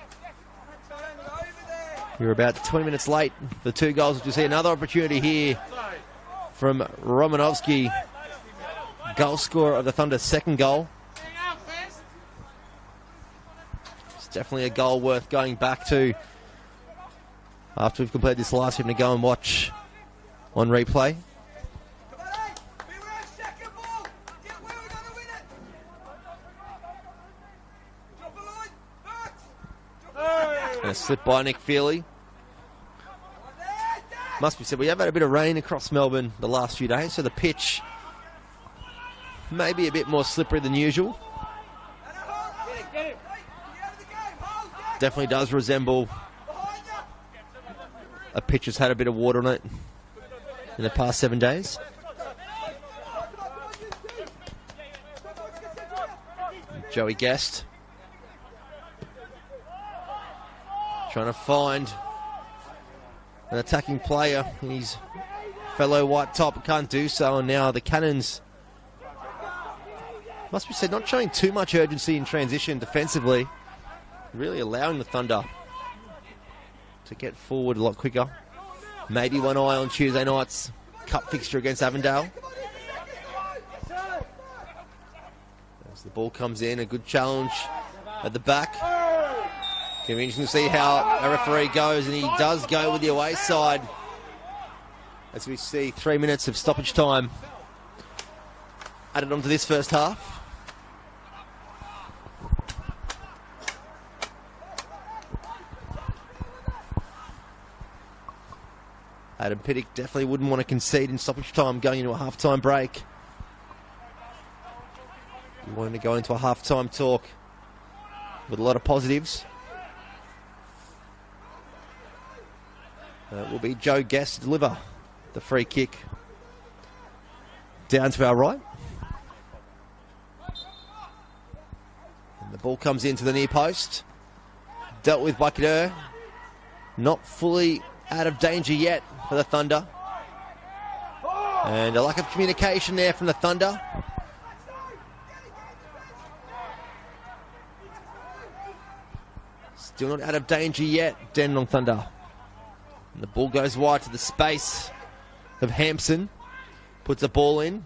You're about 20 minutes late for 2 goals. We'll see another opportunity here from Romanovsky, goal scorer of the Thunder's second goal. It's definitely a goal worth going back to after we've completed this last game to go and watch on replay. And a slip by Nick Feely. Must be said, we have had a bit of rain across Melbourne the last few days, so the pitch may be a bit more slippery than usual. Definitely does resemble a pitch that's had a bit of water on it in the past 7 days. Joey Guest trying to find an attacking player in his fellow white top, can't do so, and now the Cannons, must be said, not showing too much urgency in transition defensively, really allowing the Thunder to get forward a lot quicker. Maybe one eye on Tuesday night's cup fixture against Avondale. As the ball comes in, a good challenge at the back. Going to be interesting to see how a referee goes, and he does go with the away side as we see 3 minutes of stoppage time added onto this first half. Adam Pittock definitely wouldn't want to concede in stoppage time going into a half-time break. He wanted to go into a half-time talk with a lot of positives. It will be Joe Guest to deliver the free kick down to our right. And the ball comes into the near post. Dealt with by Kader. Not fully out of danger yet for the Thunder. And a lack of communication there from the Thunder. Still not out of danger yet, Dandenong Thunder. And the ball goes wide to the space of Hampson. Puts the ball in.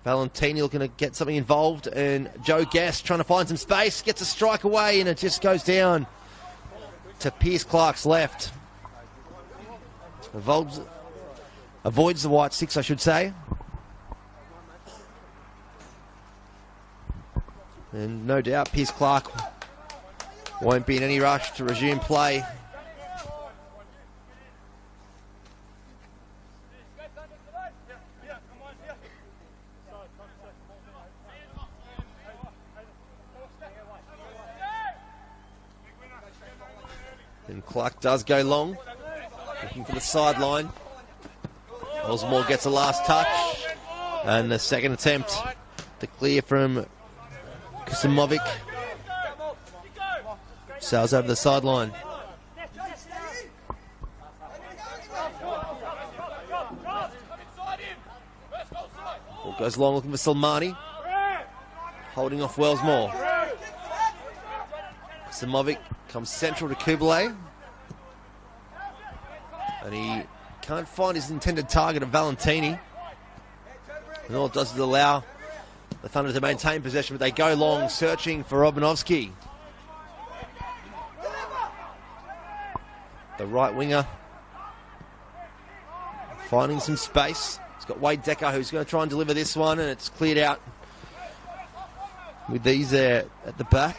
Valentini looking to get something involved. And Joe Guest trying to find some space. Gets a strike away, and it just goes down to Pierce Clark's left. Avoids the white six, I should say. And no doubt Pierce Clark Won't be in any rush to resume play. And Clark does go long, looking for the sideline. Osmore gets a last touch, and the second attempt to clear from Kusimovic. Sails over the sideline. Ball goes long, looking for Salmani, holding off Wellsmore. Kusimovic comes central to Kublai, and he can't find his intended target of Valentini. And all it does is allow the Thunder to maintain possession, but they go long, searching for Romanovsky. The right winger finding some space. He's got Wade Decker, who's going to try and deliver this one, and it's cleared out with these there at the back.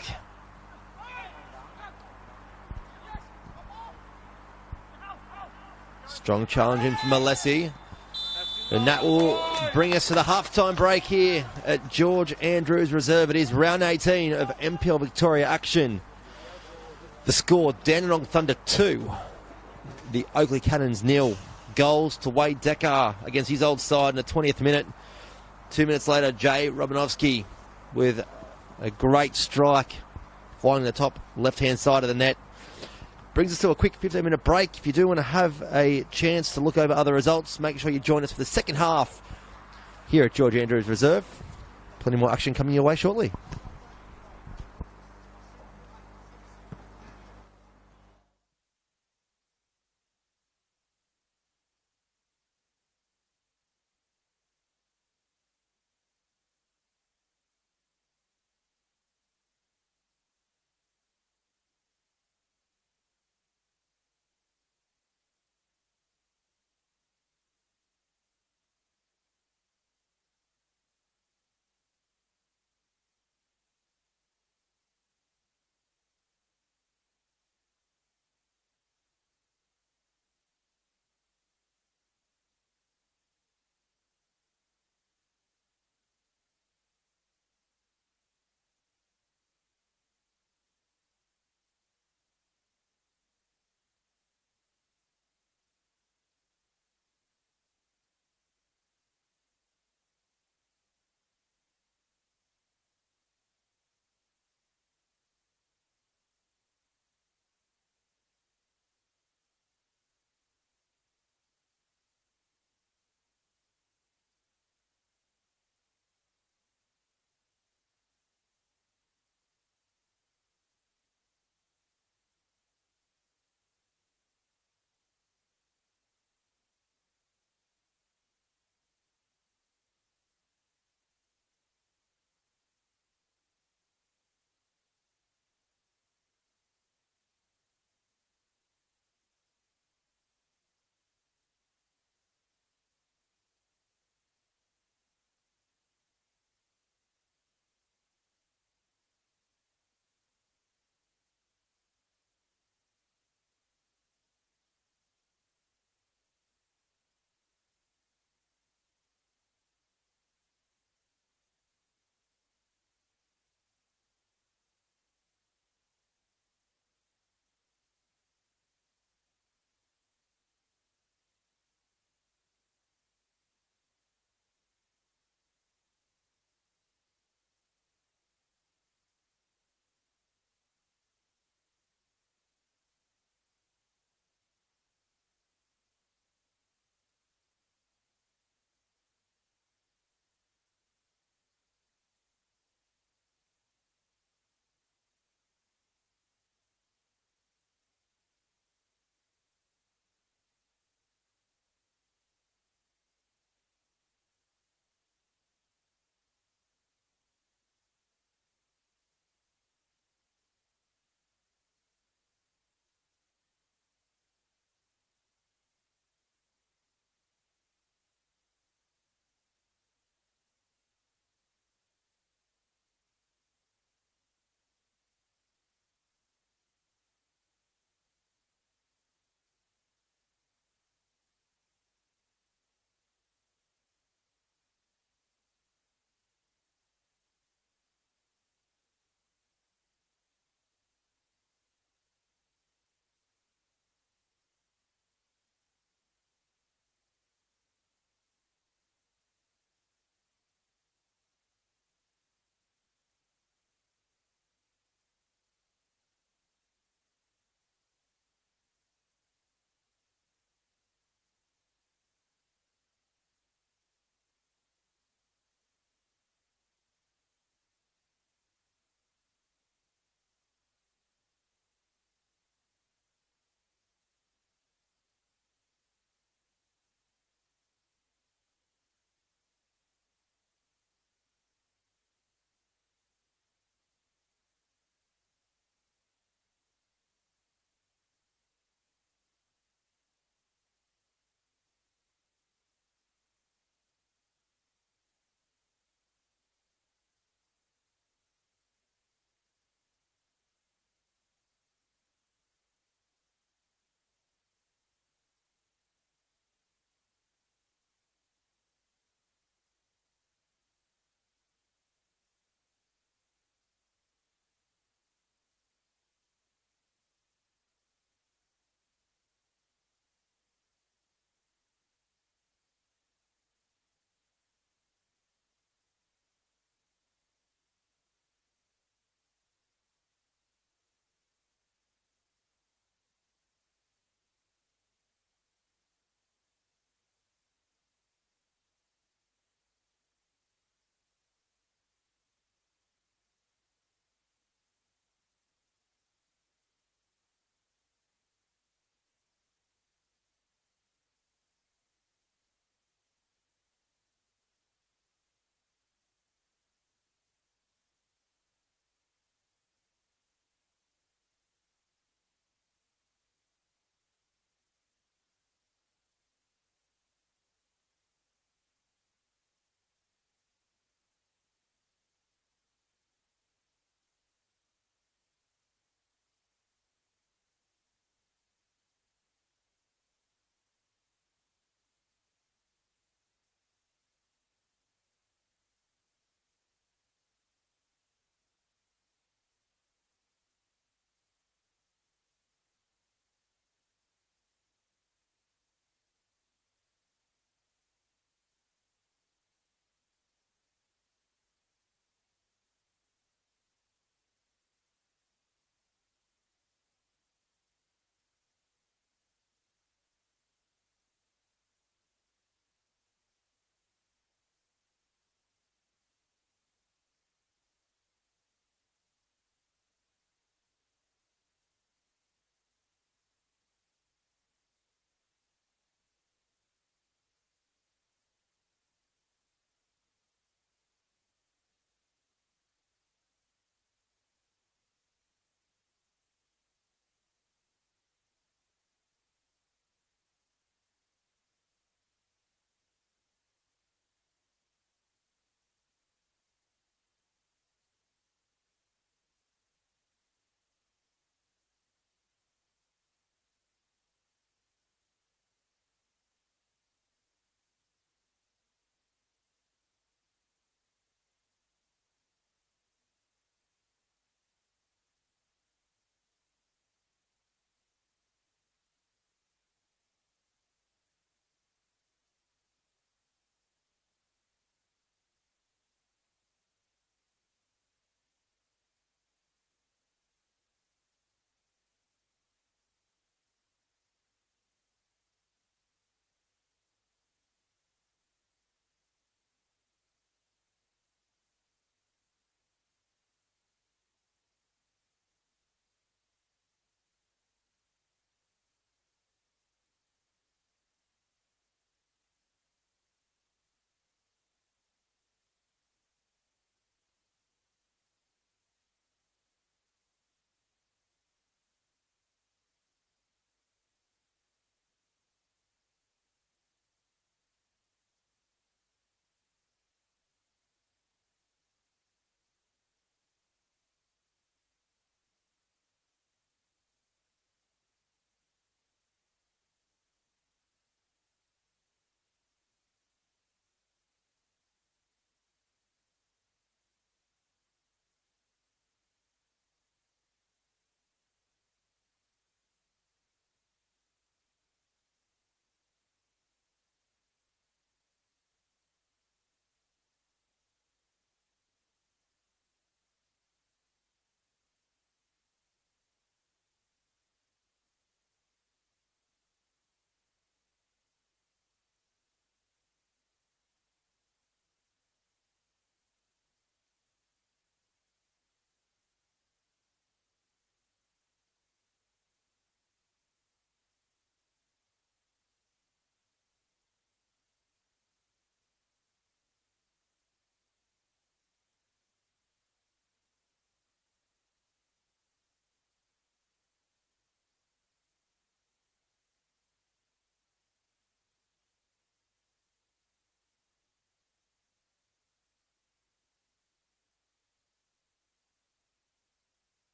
Strong challenge in from Alessi. And that will bring us to the halftime break here at George Andrews Reserve. It is round 18 of NPL Victoria action. The score, Dandenong Thunder 2, the Oakleigh Cannons 0. Goals to Wade Decker against his old side in the 20th minute. 2 minutes later, Jay Romanovsky with a great strike, finding the top left-hand side of the net. Brings us to a quick 15-minute break. If you do want to have a chance to look over other results, make sure you join us for the second half here at George Andrews Reserve. Plenty more action coming your way shortly.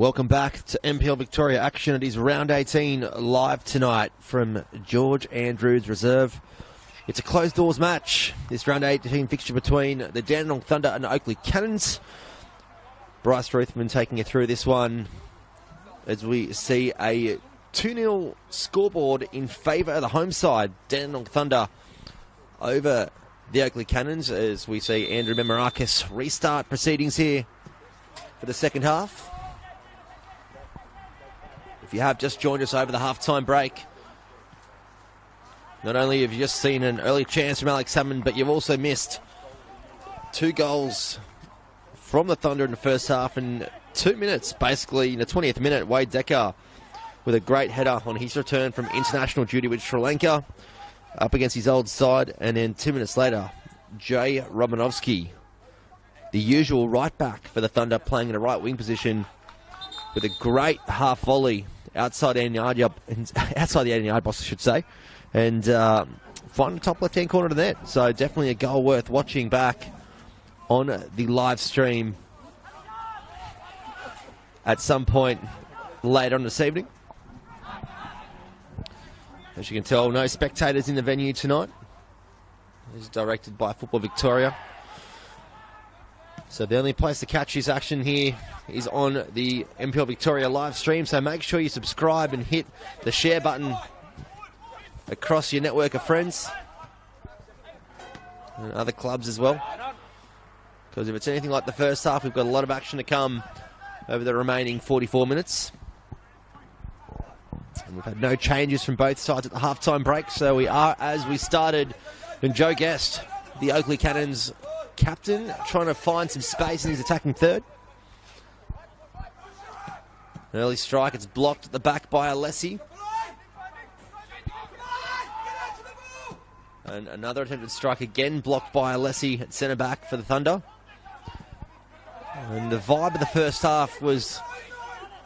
Welcome back to NPL Victoria action. It is round 18 live tonight from George Andrews Reserve. It's a closed doors match. This round 18 fixture between the Dandenong Thunder and Oakleigh Cannons. Bryce Ruthman taking you through this one as we see a 2-0 scoreboard in favour of the home side. Dandenong Thunder over the Oakleigh Cannons as we see Andrew Memorakis restart proceedings here for the second half. If you have just joined us over the halftime break, not only have you just seen an early chance from Alex Salmon, but you've also missed 2 goals from the Thunder in the first half in 2 minutes, basically in the 20th minute. Wade Decker with a great header on his return from international duty with Sri Lanka up against his old side, and then 2 minutes later, Jay Romanovsky, the usual right back for the Thunder, playing in a right wing position with a great half volley outside the 18 yard box, I should say, and find the top left hand corner of the net. So definitely a goal worth watching back on the live stream at some point later on this evening. As you can tell, no spectators in the venue tonight. It's directed by Football Victoria. So the only place to catch this action here is on the NPL Victoria live stream. So make sure you subscribe and hit the share button across your network of friends and other clubs as well. Because if it's anything like the first half, we've got a lot of action to come over the remaining 44 minutes. And we've had no changes from both sides at the halftime break. So we are as we started. And Joe Guest, the Oakleigh Cannons captain, trying to find some space in his attacking third. An early strike, it's blocked at the back by Alessi. And another attempted strike again, blocked by Alessi at centre back for the Thunder. And the vibe of the first half was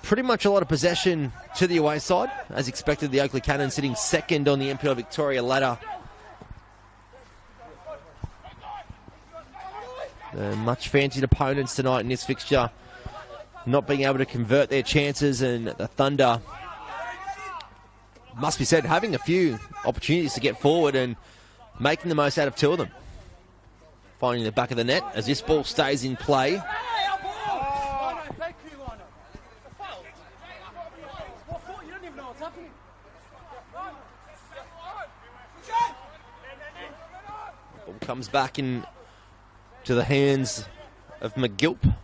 pretty much a lot of possession to the away side. As expected, the Oakleigh Cannons sitting second on the NPL Victoria ladder. Much fancied opponents tonight in this fixture, not being able to convert their chances, and the Thunder, must be said, having a few opportunities to get forward and making the most out of 2 of them. Finding the back of the net as this ball stays in play. Ball comes back in to the hands of McGilp,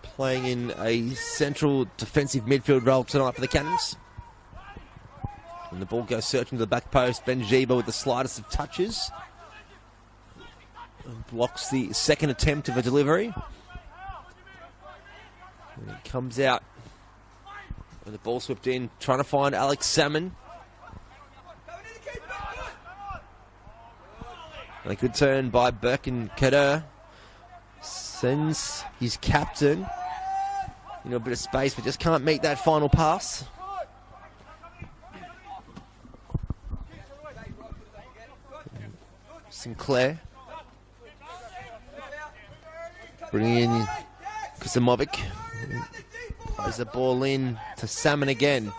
playing in a central defensive midfield role tonight for the Cannons. And the ball goes searching to the back post. Benjiba with the slightest of touches and blocks the second attempt of a delivery. And he comes out with the ball swept in, trying to find Alex Salmon. A good turn by Birkin Kader. Sends his captain in a bit of space, but just can't meet that final pass. Sinclair bringing in Kusamovic. Plays the ball in to Salmon again.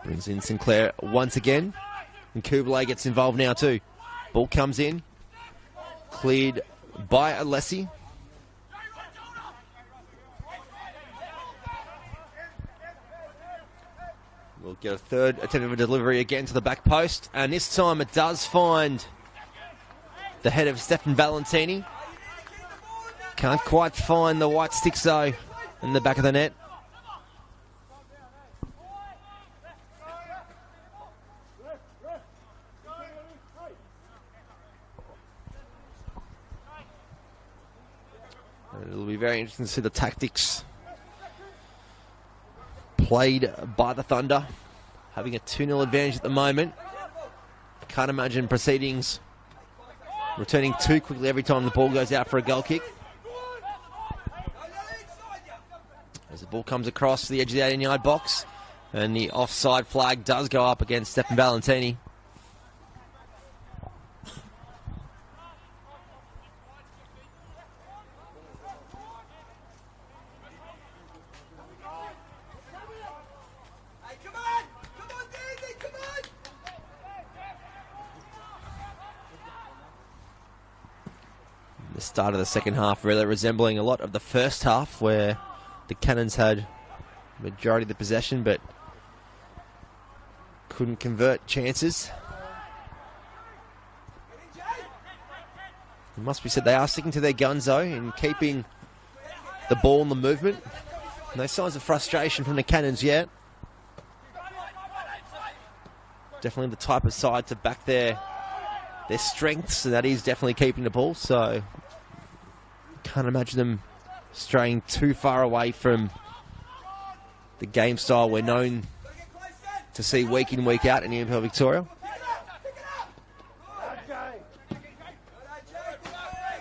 Brings in Sinclair once again. And Kublai gets involved now too. Ball comes in. Cleared by Alessi. We'll get a third attempt of a delivery again to the back post. And this time it does find the head of Stefan Valentini. Can't quite find the white sticks though in the back of the net. It'll be very interesting to see the tactics played by the Thunder, having a 2-0 advantage at the moment. Can't imagine proceedings returning too quickly every time the ball goes out for a goal kick. As the ball comes across the edge of the 18-yard box, and the offside flag does go up against Stefan Valentini. The start of the second half really resembling a lot of the first half, where the Cannons had majority of the possession but couldn't convert chances. It must be said they are sticking to their guns though and keeping the ball in the movement. No signs of frustration from the Cannons yet. Definitely the type of side to back their strengths, and that is definitely keeping the ball. So can't imagine them straying too far away from the game style we're known to see week in, week out in the NPL Victoria.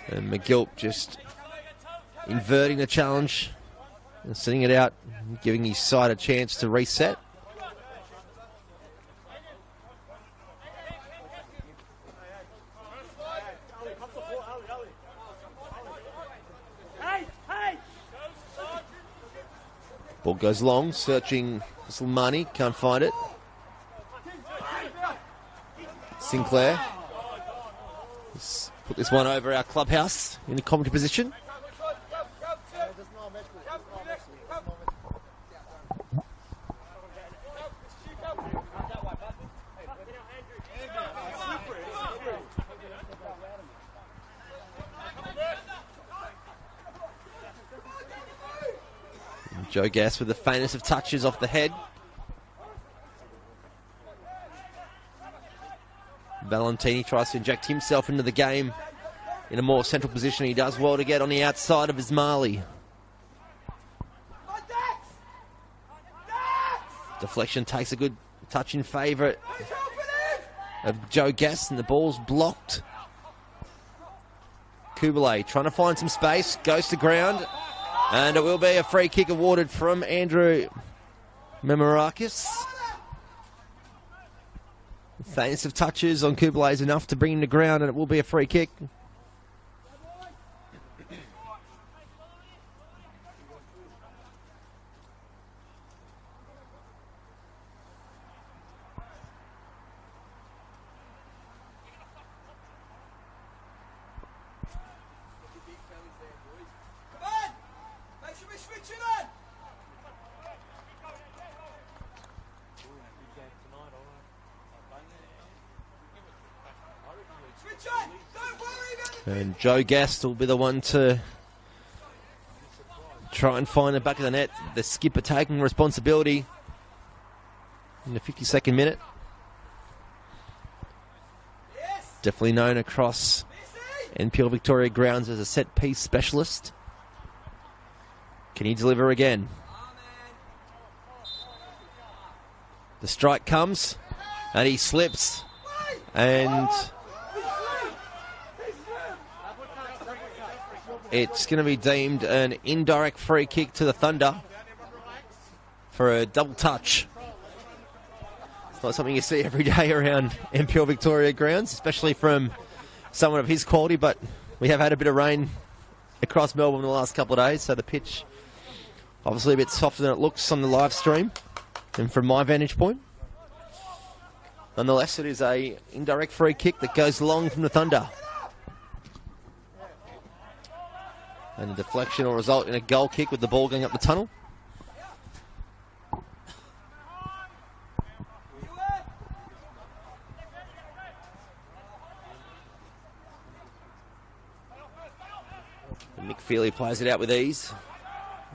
And McGilt just inverting the challenge and sending it out, giving his side a chance to reset. Ball goes long, searching for Slimani, can't find it. Sinclair. Let's put this one over our clubhouse in a commentary position. Joe Gass with the faintest of touches off the head. Valentini tries to inject himself into the game in a more central position. He does well to get on the outside of Ismaili. Deflection takes a good touch in favour of Joe Gass, and the ball's blocked. Kubalay trying to find some space, goes to ground. And it will be a free kick awarded from Andrew Memorakis. Faintest of touches on Kubalay is enough to bring him to ground, and it will be a free kick. And Joe Gast will be the one to try and find the back of the net. The skipper taking responsibility in the 52nd minute. Definitely known across NPL Victoria grounds as a set-piece specialist. Can he deliver again? The strike comes, and he slips, and it's going to be deemed an indirect free kick to the Thunder for a double touch. It's not something you see every day around NPL Victoria grounds, especially from someone of his quality, but we have had a bit of rain across Melbourne in the last couple of days, so the pitch obviously a bit softer than it looks on the live stream and from my vantage point. Nonetheless, it is a indirect free kick that goes long from the Thunder. And the deflection will result in a goal kick with the ball going up the tunnel. And Nick Feely plays it out with ease.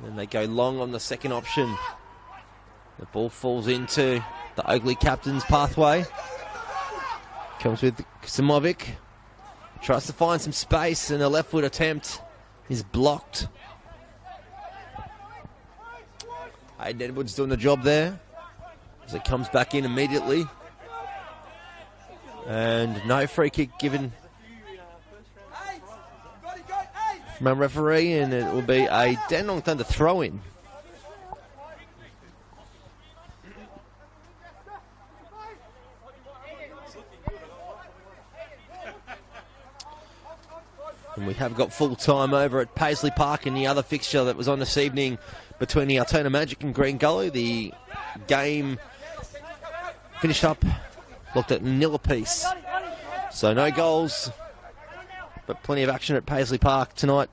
And they go long on the second option. The ball falls into the Oakleigh captain's pathway. Comes with Simovic. Tries to find some space, and the left foot attempt is blocked. Hayden Edwards doing the job there as it comes back in immediately. And no free kick given from our referee, and it will be a Dandenong Thunder throw-in. And we have got full time over at Paisley Park in the other fixture that was on this evening between the Altona Magic and Green Gully. The game finished up, looked at nil apiece. So no goals But plenty of action at Paisley Park tonight.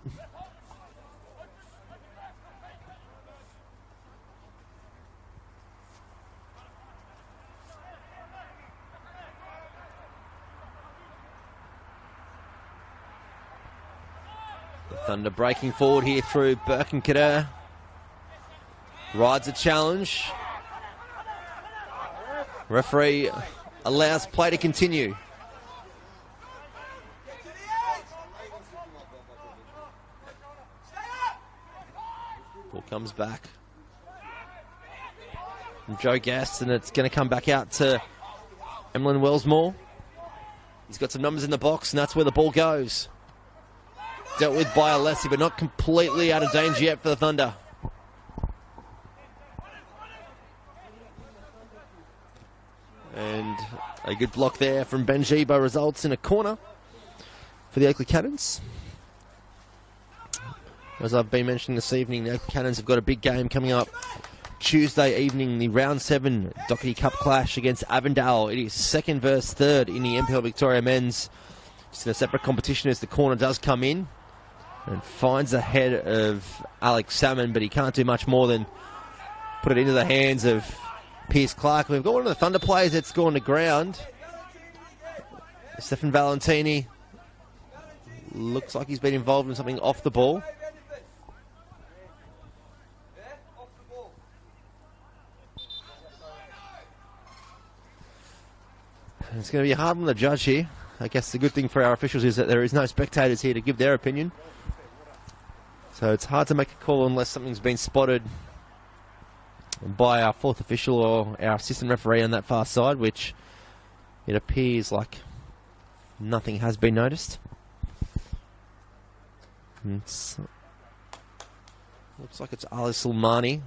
The Thunder breaking forward here through Birkenkader. Rides a challenge. Referee allows play to continue. Ball comes back from Joe Gast, and it's going to come back out to Emlyn Wellsmore. He's got some numbers in the box, and that's where the ball goes. Dealt with by Alessi, but not completely out of danger yet for the Thunder. And a good block there from Benjibo results in a corner for the Oakleigh Cannons. As I've been mentioning this evening, the Oakleigh Cannons have got a big game coming up Tuesday evening, the Round 7 Doherty Cup clash against Avondale. It is second versus third in the NPL Victoria men's. Just in a separate competition as the corner does come in and finds the head of Alex Salmon, but he can't do much more than put it into the hands of Pierce Clark. We've got one of the Thunder players that's gone to ground. Stefan Valentini looks like he's been involved in something off the ball. It's going to be a hard one to judge here. I guess the good thing for our officials is that there is no spectators here to give their opinion. So it's hard to make a call unless something's been spotted by our fourth official or our assistant referee on that far side, which it appears like nothing has been noticed. Looks like it's Ali Sulmani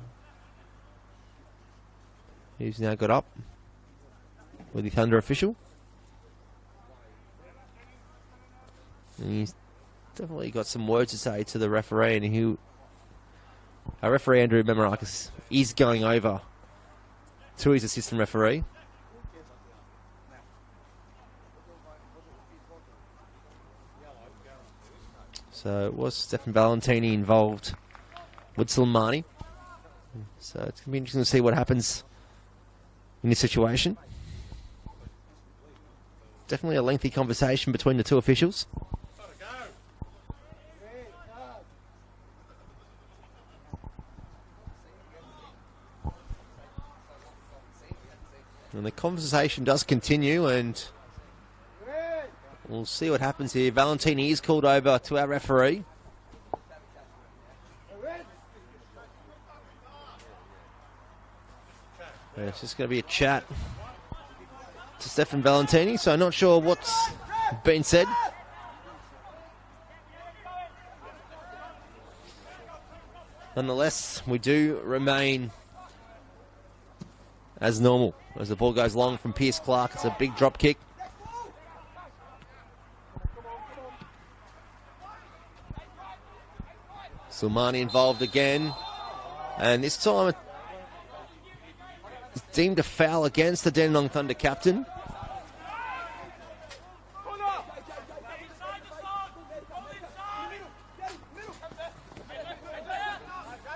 who's now got up with the Thunder official. And he's definitely got some words to say to the referee, and our referee Andrew Memarakis is going over to his assistant referee. So it was Stefan Valentini involved with Sulmani. So it's going to be interesting to see what happens in this situation. Definitely a lengthy conversation between the two officials. And the conversation does continue, and we'll see what happens here. Valentini is called over to our referee. And it's just going to be a chat to Stefan Valentini, so I'm not sure what's been said. Nonetheless, we do remain as normal as the ball goes long from Pierce Clark. It's a big drop kick. Sulmani involved again, and this time it's deemed a foul against the Dandenong Thunder captain.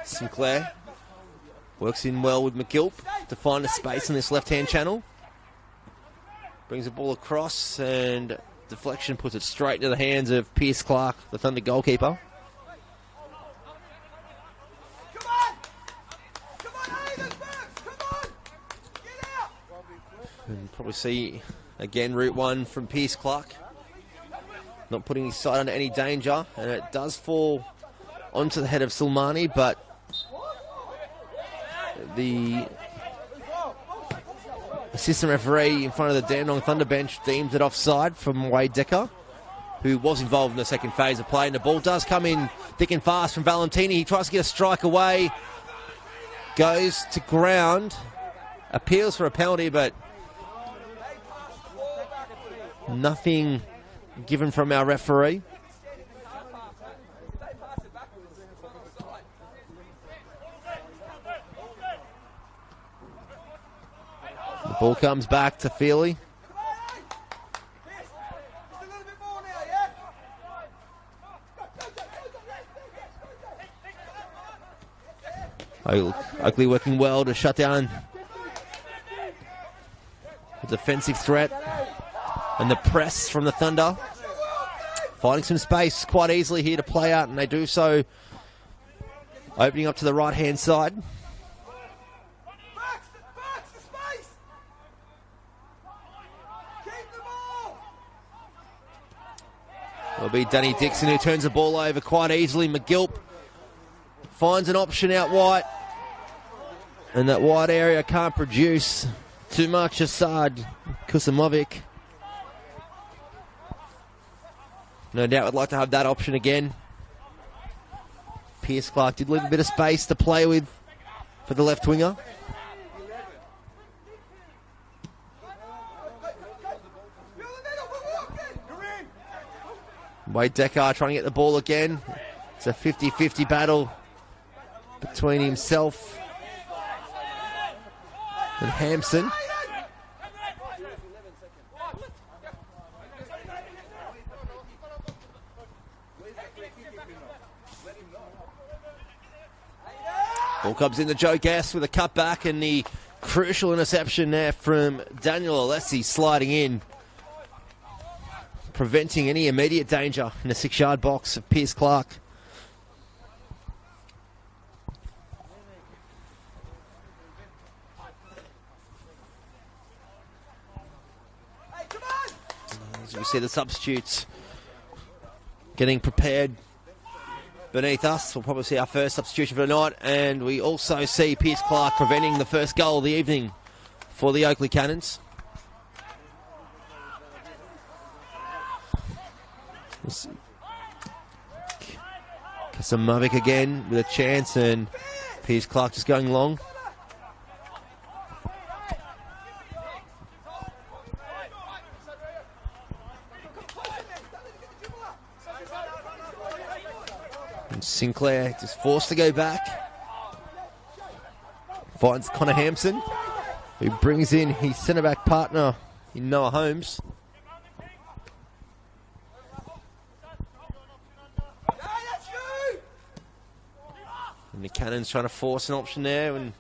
Sinclair works in well with McGilp to find a space in this left-hand channel. Brings the ball across, and deflection puts it straight into the hands of Pierce Clark, the Thunder goalkeeper. And probably see again route one from Pierce Clark, not putting his side under any danger, and it does fall onto the head of Sulmani, but the assistant referee in front of the Dandenong Thunder bench deems it offside from Wade Decker, who was involved in the second phase of play. And the ball does come in thick and fast from Valentini. He tries to get a strike away, goes to ground, appeals for a penalty, but nothing given from our referee. The ball comes back to Feely. Oakleigh working well to shut down the defensive threat and the press from the Thunder. Finding some space quite easily here to play out, and they do so. Opening up to the right-hand side. It'll be Danny Dixon who turns the ball over quite easily. McGilp finds an option out wide. And that wide area can't produce too much. Assad Kusamovic. No doubt would like to have that option again. Pierce Clark did leave a bit of space to play with for the left winger. Wade Decker trying to get the ball again. It's a 50-50 battle between himself and Hampson. Ball comes in to Joe Gass with a cutback, and the crucial interception there from Daniel Alessi sliding in, preventing any immediate danger in the 6-yard box of Pierce Clark. As we see the substitutes getting prepared beneath us. We'll probably see our first substitution for the night, and we also see Pierce Clark preventing the first goal of the evening for the Oakleigh Cannons. Kasamovic again with a chance, and Pierce Clark just going long. And Sinclair just forced to go back. Finds Connor Hampson, who brings in his centre-back partner in Noah Holmes. And the Cannons trying to force an option there, and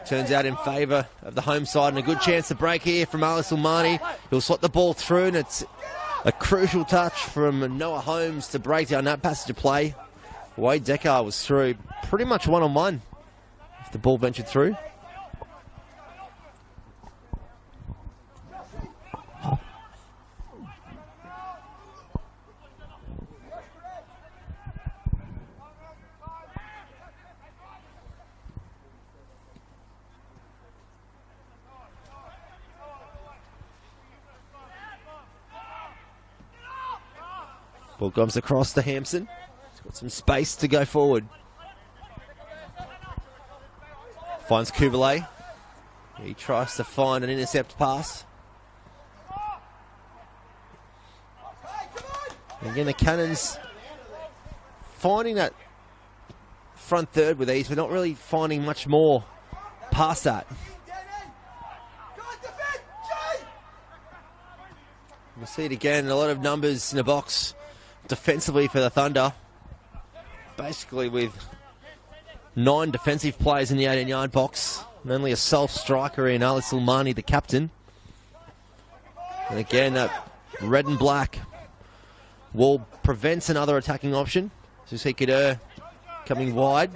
turns out in favour of the home side, and a good chance to break here from Alice Ulmani. He'll slot the ball through, and it's a crucial touch from Noah Holmes to break down that passage of play. Wade Decker was through pretty much one-on-one if the ball ventured through. Ball comes across to Hampson. He's got some space to go forward. Finds Kubalay. He tries to find an intercept pass. And again, the Cannons finding that front third with ease, but not really finding much more past that. We'll see it again. A lot of numbers in the box defensively for the Thunder. Basically with 9 defensive players in the 18-yard box. And only a sole striker in Alice Ulmani, the captain. And again, that red and black wall prevents another attacking option. So you see Kader coming wide.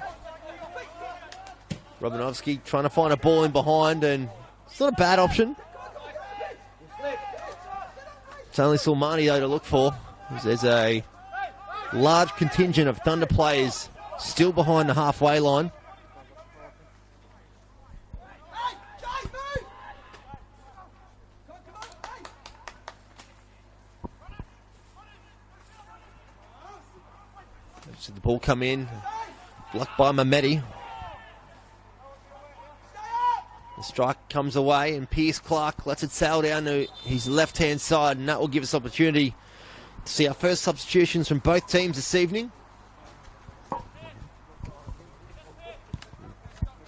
Romanovsky trying to find a ball in behind, and it's not a bad option. It's only Sulmani, though, to look for. There's a large contingent of Thunder players still behind the halfway line. So the ball come in, blocked by Mehmeti. The strike comes away, and Pierce Clark lets it sail down to his left-hand side, and that will give us opportunity to see our first substitutions from both teams this evening.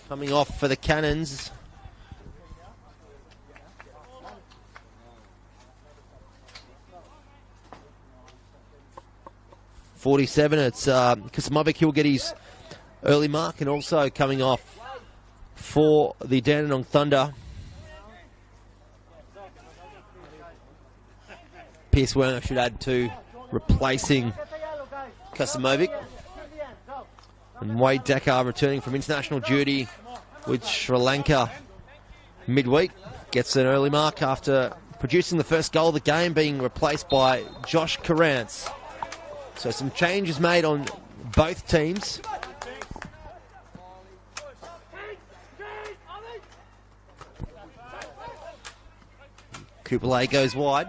Coming off for the Cannons. '47, it's Kusamovic. He'll get his early mark, and also coming off for the Dandenong Thunder, Pierce Werner, should add to, replacing Kasimovic. And Wade Dekar returning from international duty with Sri Lanka midweek. Gets an early mark after producing the first goal of the game, being replaced by Josh Carrance. So some changes made on both teams. Kupele goes wide.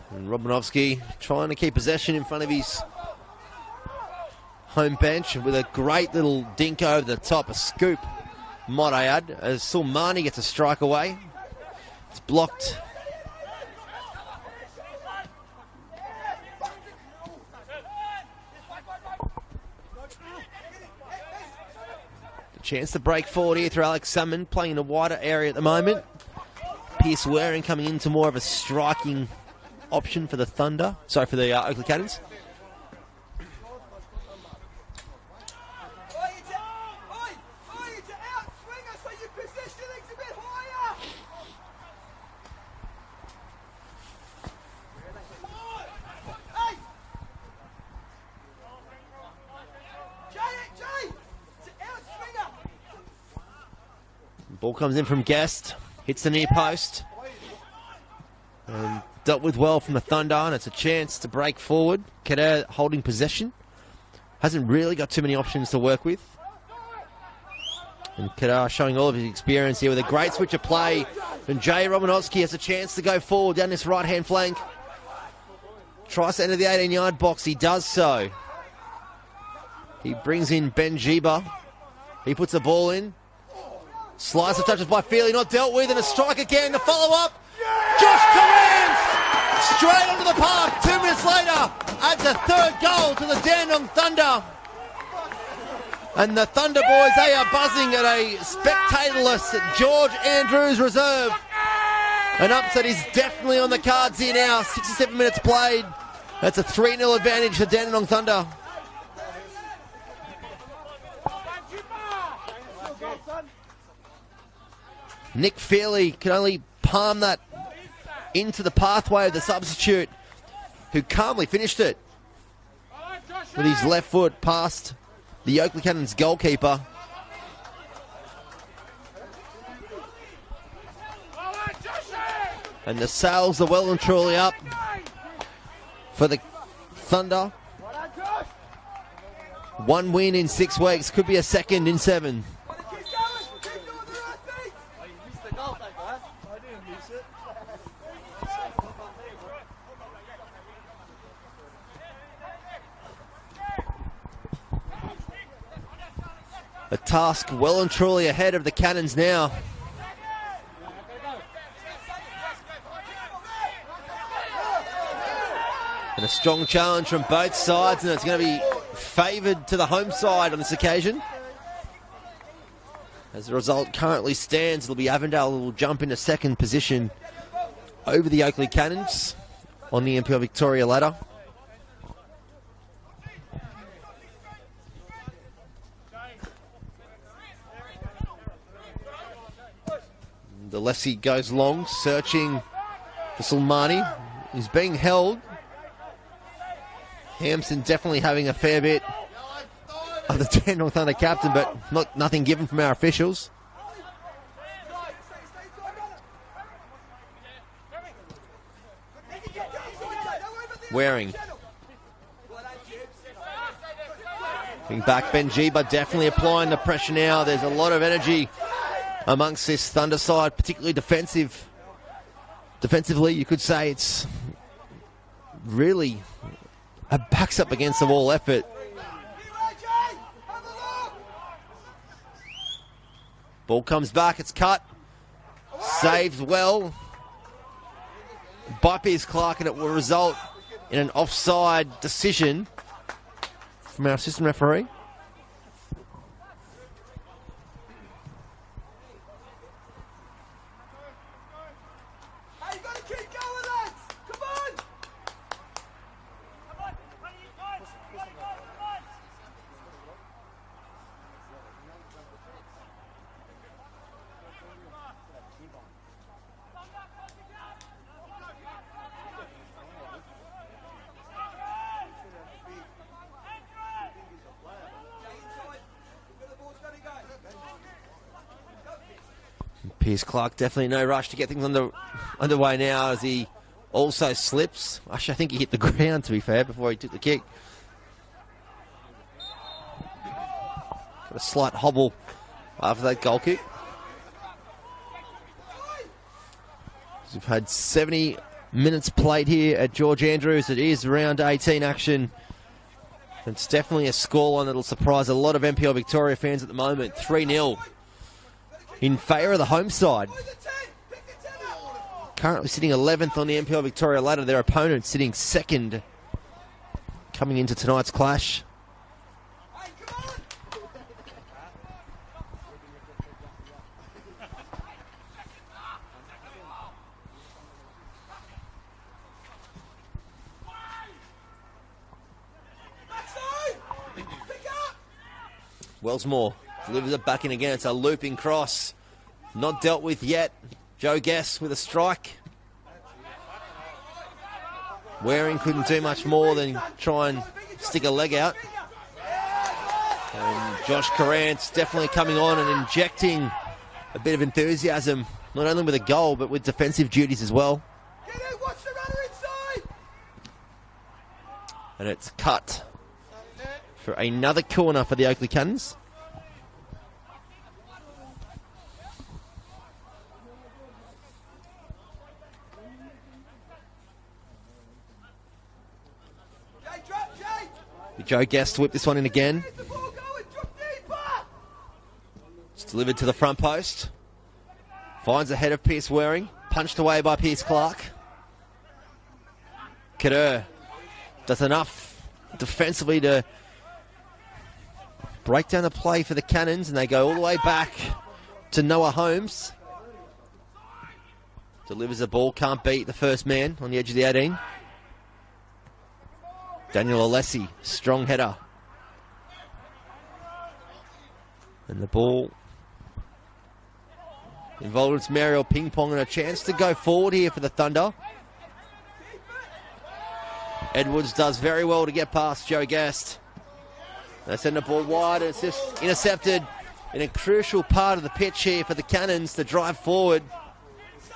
And Romanovsky trying to keep possession in front of his home bench with a great little dink over the top, a scoop, might I add, as Sulmani gets a strike away. It's blocked. The chance to break forward here through Alex Salmon, playing in a wider area at the moment. Pierce Waring coming into more of a striking option for the Thunder. Sorry, for the Oakleigh Cannons. Ball comes in from Guest, hits the near post, and dealt with well from the Thunder, and it's a chance to break forward. Kader holding possession. Hasn't really got too many options to work with. And Kader showing all of his experience here with a great switch of play. And Jay Romanovsky has a chance to go forward down this right-hand flank. Tries to enter the 18-yard box. He does so. He brings in Ben Jiba. He puts the ball in. Slice of touches by Feely, not dealt with, and a strike again. The follow-up. Josh Carrance! Straight onto the park. 2 minutes later, adds a third goal to the Dandenong Thunder. And the Thunder boys, they are buzzing at a spectatorless George Andrews reserve. An upset is definitely on the cards here now. 67 minutes played. That's a 3-0 advantage to Dandenong Thunder. Nick Feely can only palm that into the pathway of the substitute, who calmly finished it with his left foot past the Oakleigh Cannons goalkeeper. And the sails are well and truly up for the Thunder. 1 win in 6 weeks, could be a second in 7. A task well and truly ahead of the Cannons now. And a strong challenge from both sides, and it's going to be favoured to the home side on this occasion. As the result currently stands, it'll be Avondale who will jump into second position over the Oakleigh Cannons on the NPL Victoria ladder. The lefty goes long, searching for Sulmani. He's being held. Hampson definitely having a fair bit of the Dandenong Thunder captain, but nothing given from our officials. Waring. Being back, Ben Jiba definitely applying the pressure now. There's a lot of energy amongst this Thunder side, particularly defensive. Defensively, you could say it's really a backs up against the wall effort. Ball comes back, it's cut. Saved well by Piers Clark, and it will result in an offside decision from our assistant referee. Pierce Clark, definitely no rush to get things underway now as he also slips. Actually, I think he hit the ground, to be fair, before he took the kick. Got a slight hobble after that goal kick. We've had 70 minutes played here at George Andrews. It is round 18 action. It's definitely a scoreline that'll surprise a lot of NPL Victoria fans at the moment. 3-0 in favour of the home side. Currently sitting 11th on the NPL Victoria ladder. Their opponent sitting second coming into tonight's clash. Wellsmore delivers it back in again. It's a looping cross. Not dealt with yet. Joe Guess with a strike. Waring couldn't do much more than try and stick a leg out. And Josh Carrant's definitely coming on and injecting a bit of enthusiasm, not only with a goal, but with defensive duties as well. And it's cut for another corner for the Oakleigh Cannons. Joe Guest to whip this one in again. It's delivered to the front post. Finds the head of Pierce Waring. Punched away by Pierce Clark. Kader does enough defensively to break down the play for the Cannons, and they go all the way back to Noah Holmes. Delivers the ball, can't beat the first man on the edge of the 18. Daniel Alessi, strong header. And the ball involved its Mariel ping pong and a chance to go forward here for the Thunder. Edwards does very well to get past Joe Guest. They send the ball wide, and it's just intercepted in a crucial part of the pitch here for the Cannons to drive forward.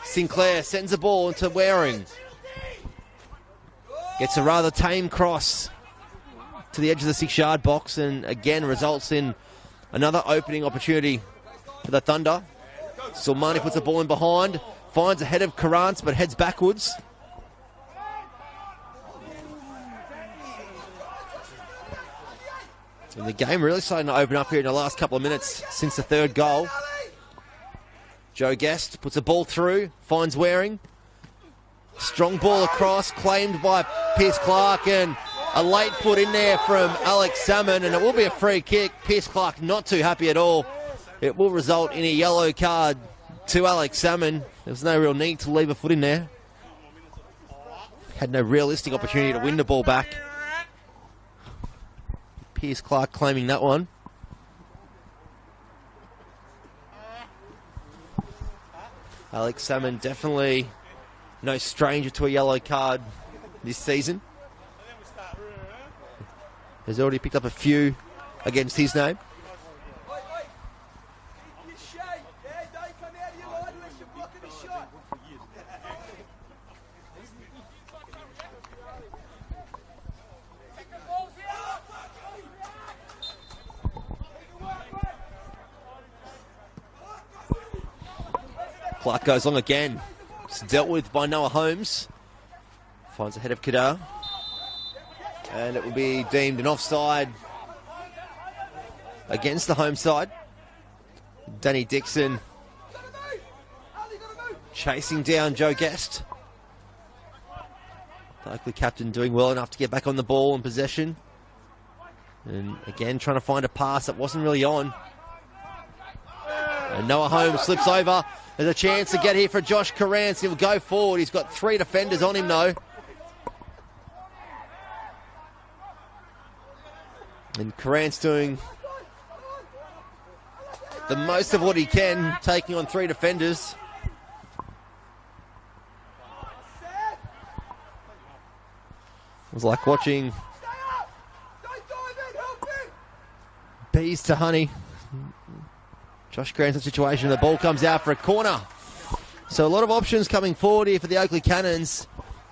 Sinclair sends the ball into Waring. Gets a rather tame cross to the edge of the 6-yard box, and again results in another opening opportunity for the Thunder. Silmani puts the ball in behind, finds a head of Carrant's but heads backwards. And the game really starting to open up here in the last couple of minutes since the third goal. Joe Guest puts the ball through, finds Waring. Strong ball across, claimed by Pierce Clark, and a late foot in there from Alex Salmon, and it will be a free kick. Pierce Clark not too happy at all. It will result in a yellow card to Alex Salmon. There's no real need to leave a foot in there. Had no realistic opportunity to win the ball back. Pierce Clark claiming that one. Alex Salmon definitely no stranger to a yellow card this season. Has already picked up a few against his name. Clark goes long again. It's dealt with by Noah Holmes. Finds a head of Kadar. And it will be deemed an offside against the home side. Danny Dixon chasing down Joe Guest. The Oakleigh captain doing well enough to get back on the ball and possession. And again trying to find a pass that wasn't really on. And Noah Holmes slips over. There's a chance to get here for Josh Carrantz. He'll go forward. He's got 3 defenders on him though. And Carrantz doing the most of what he can, taking on 3 defenders. It was like watching bees to honey. Josh Grant's situation. The ball comes out for a corner. So a lot of options coming forward here for the Oakleigh Cannons.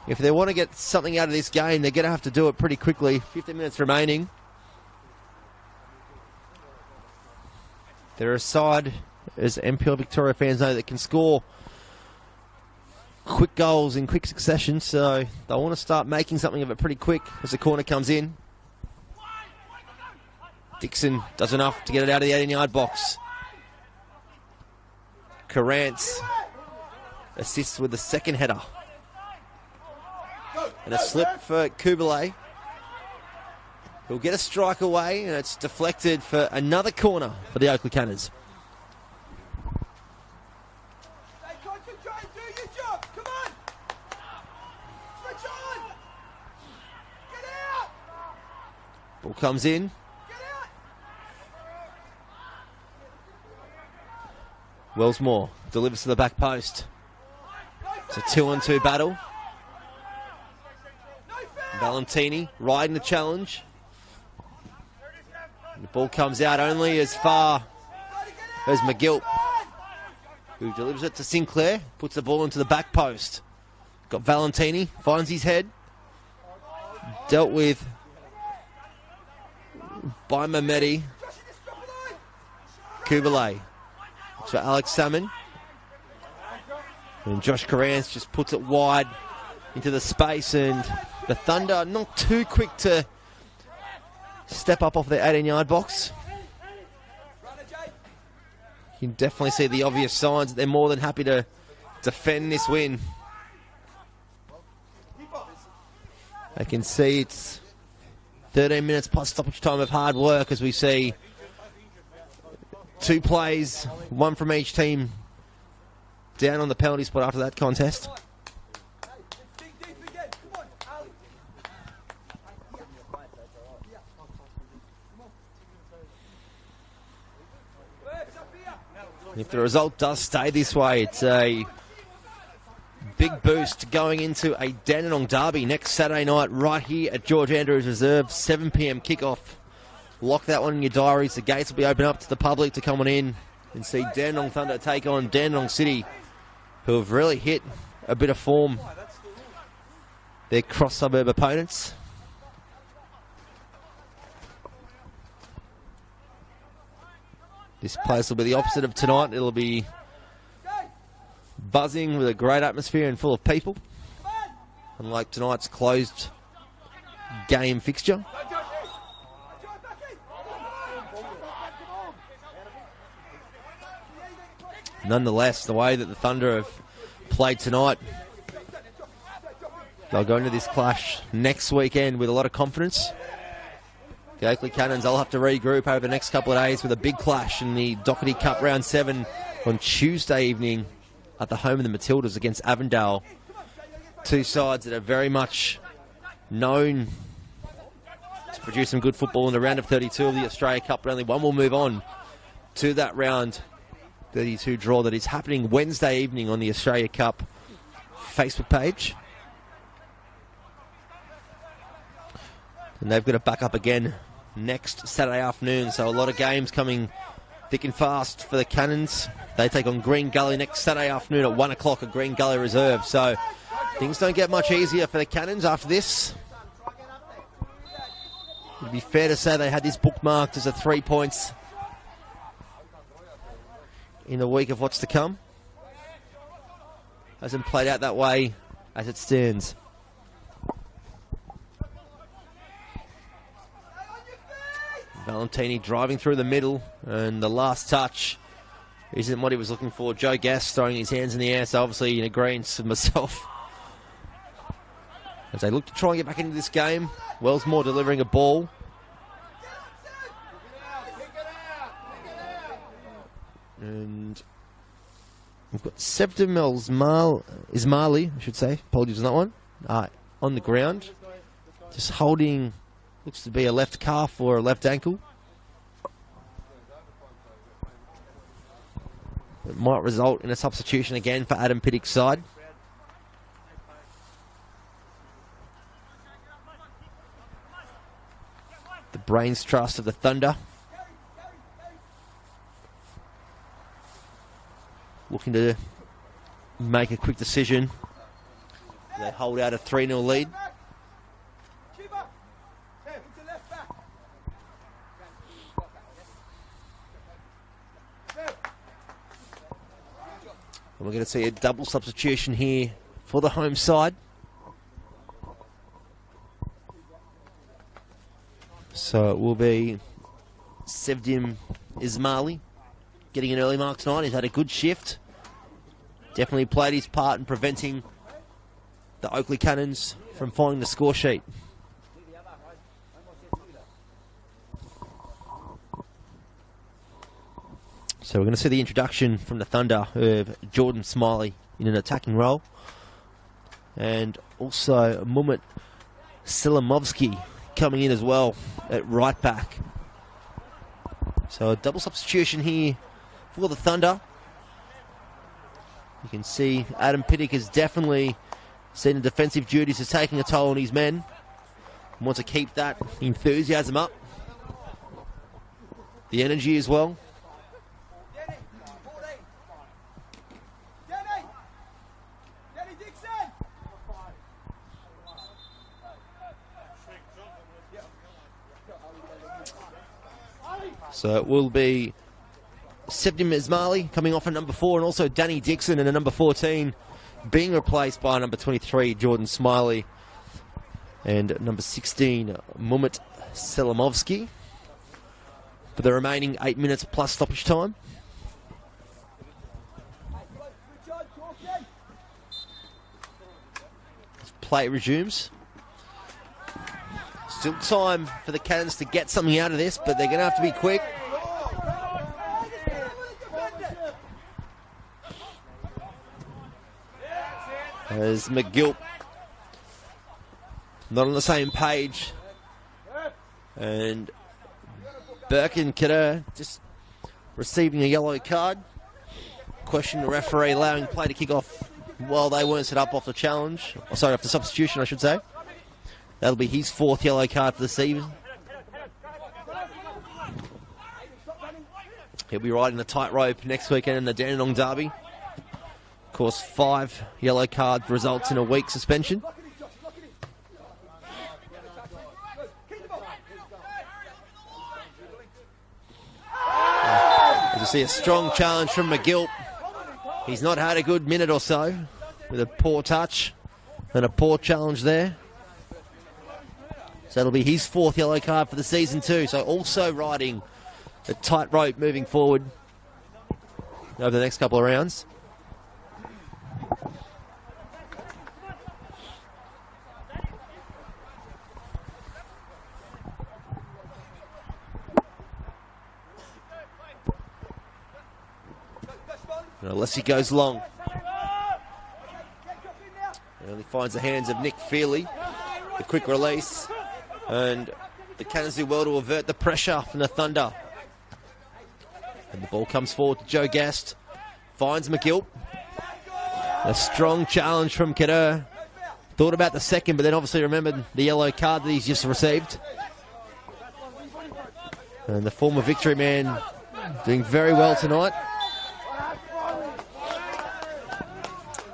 If they want to get something out of this game, they're going to have to do it pretty quickly. 15 minutes remaining. They're a side, as NPL Victoria fans know, that can score quick goals in quick succession, so they'll want to start making something of it pretty quick as the corner comes in. Dixon does enough to get it out of the 18-yard box. Carrance assists with the second header. And a slip for Oakleigh. He'll get a strike away, and it's deflected for another corner for the Oakleigh Cannons. Ball comes in. Wellsmore delivers to the back post. It's a 2-on-2 battle. Valentini riding the challenge. The ball comes out only as far as McGill, who delivers it to Sinclair, puts the ball into the back post. Got Valentini, finds his head. Dealt with by Mehmeti. Oakleigh. It's for Alex Salmon. And Josh Carrance just puts it wide into the space, and the Thunder not too quick to step up off their 18-yard box. You can definitely see the obvious signs that they're more than happy to defend this win. I can see it's 13 minutes plus stoppage time of hard work as we see two plays, one from each team, down on the penalty spot after that contest. If the result does stay this way, it's a big boost going into a Dandenong derby next Saturday night right here at George Andrews Reserve, 7 p.m. kickoff. Lock that one in your diaries. The gates will be open up to the public to come on in and see Dandenong Thunder take on Dandenong City, who have really hit a bit of form. Their cross-suburb opponents. This place will be the opposite of tonight. It'll be buzzing with a great atmosphere and full of people, unlike tonight's closed game fixture. Nonetheless, the way that the Thunder have played tonight, they'll go into this clash next weekend with a lot of confidence. The Oakleigh Cannons, they'll have to regroup over the next couple of days with a big clash in the Doherty Cup Round 7 on Tuesday evening at the home of the Matildas against Avondale. Two sides that are very much known to produce some good football in the round of 32 of the Australia Cup, but only one will move on to that round 32 draw that is happening Wednesday evening on the Australia Cup Facebook page. And they've got to back up again next Saturday afternoon, so a lot of games coming thick and fast for the Cannons. They take on Green Gully next Saturday afternoon at 1 o'clock at Green Gully Reserve, so things don't get much easier for the Cannons after this. It'd be fair to say they had this bookmarked as a 3 points in the week of what's to come. Hasn't played out that way as it stands. Valentini driving through the middle, and the last touch isn't what he was looking for. Joe Gass throwing his hands in the air, so obviously in agreement with myself as they look to try and get back into this game. Wellsmore delivering a ball. And we've got Septim Ismaili, I should say. Apologies on that one. On the ground. Just holding, looks to be a left calf or a left ankle. It might result in a substitution again for Adam Piddick's side. The brains trust of the Thunder. looking to make a quick decision. They hold out a 3-0 lead. And we're going to see a double substitution here for the home side. So it will be Sevdim Ismaili getting an early mark tonight. He's had a good shift. Definitely played his part in preventing the Oakleigh Cannons from finding the score sheet. So we're going to see the introduction from the Thunder of Jordan Smiley in an attacking role. And also Mumit Selamovsky coming in as well at right back. So a double substitution here for the Thunder. You can see Adam Piddick has definitely seen the defensive duties as taking a toll on his men. Wants to keep that enthusiasm up. The energy as well. So it will be Sevdim Ismaili coming off at number 4, and also Danny Dixon and a number 14 being replaced by number 23, Jordan Smiley, and number 16, Mumit Selamovsky, for the remaining 8 minutes plus stoppage time. As play resumes. Still time for the Cannons to get something out of this, but they're going to have to be quick. As McGill not on the same page. And Birkin Kader just receiving a yellow card. Question the referee allowing play to kick off while they weren't set up off the challenge. Oh, sorry, off the substitution, I should say. That'll be his 4th yellow card for the season. He'll be riding the tightrope next weekend in the Dandenong derby. Of course, 5 yellow cards results in a week suspension. As you see, a strong challenge from McGill. He's not had a good minute or so with a poor touch and a poor challenge there. So it'll be his 4th yellow card for the season too. So also riding the tightrope moving forward over the next couple of rounds. Unless he goes long. He only finds the hands of Nick Feely. The quick release. And the Cannons do well to avert the pressure from the Thunder. And the ball comes forward to Joe Guest. Finds McGill. A strong challenge from Kader. Thought about the second, but then obviously remembered the yellow card that he's just received. And the former victory man doing very well tonight.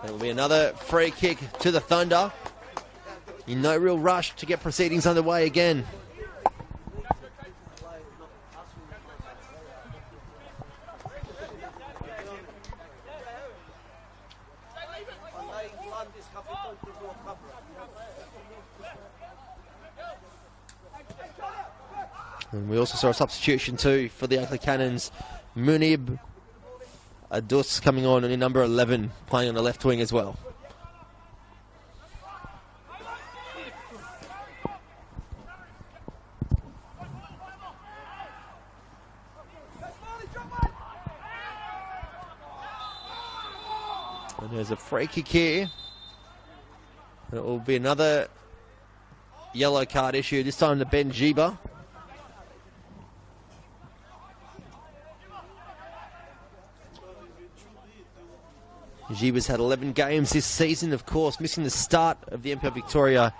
It'll be another free kick to the Thunder. In no real rush to get proceedings underway again. And we also saw a substitution too for the Oakleigh Cannons. Munib Adus coming on in number 11, playing on the left wing as well. And there's a free kick here. It will be another yellow card issue, this time to Ben Jiba. Jiba's had 11 games this season, of course, missing the start of the NPL Victoria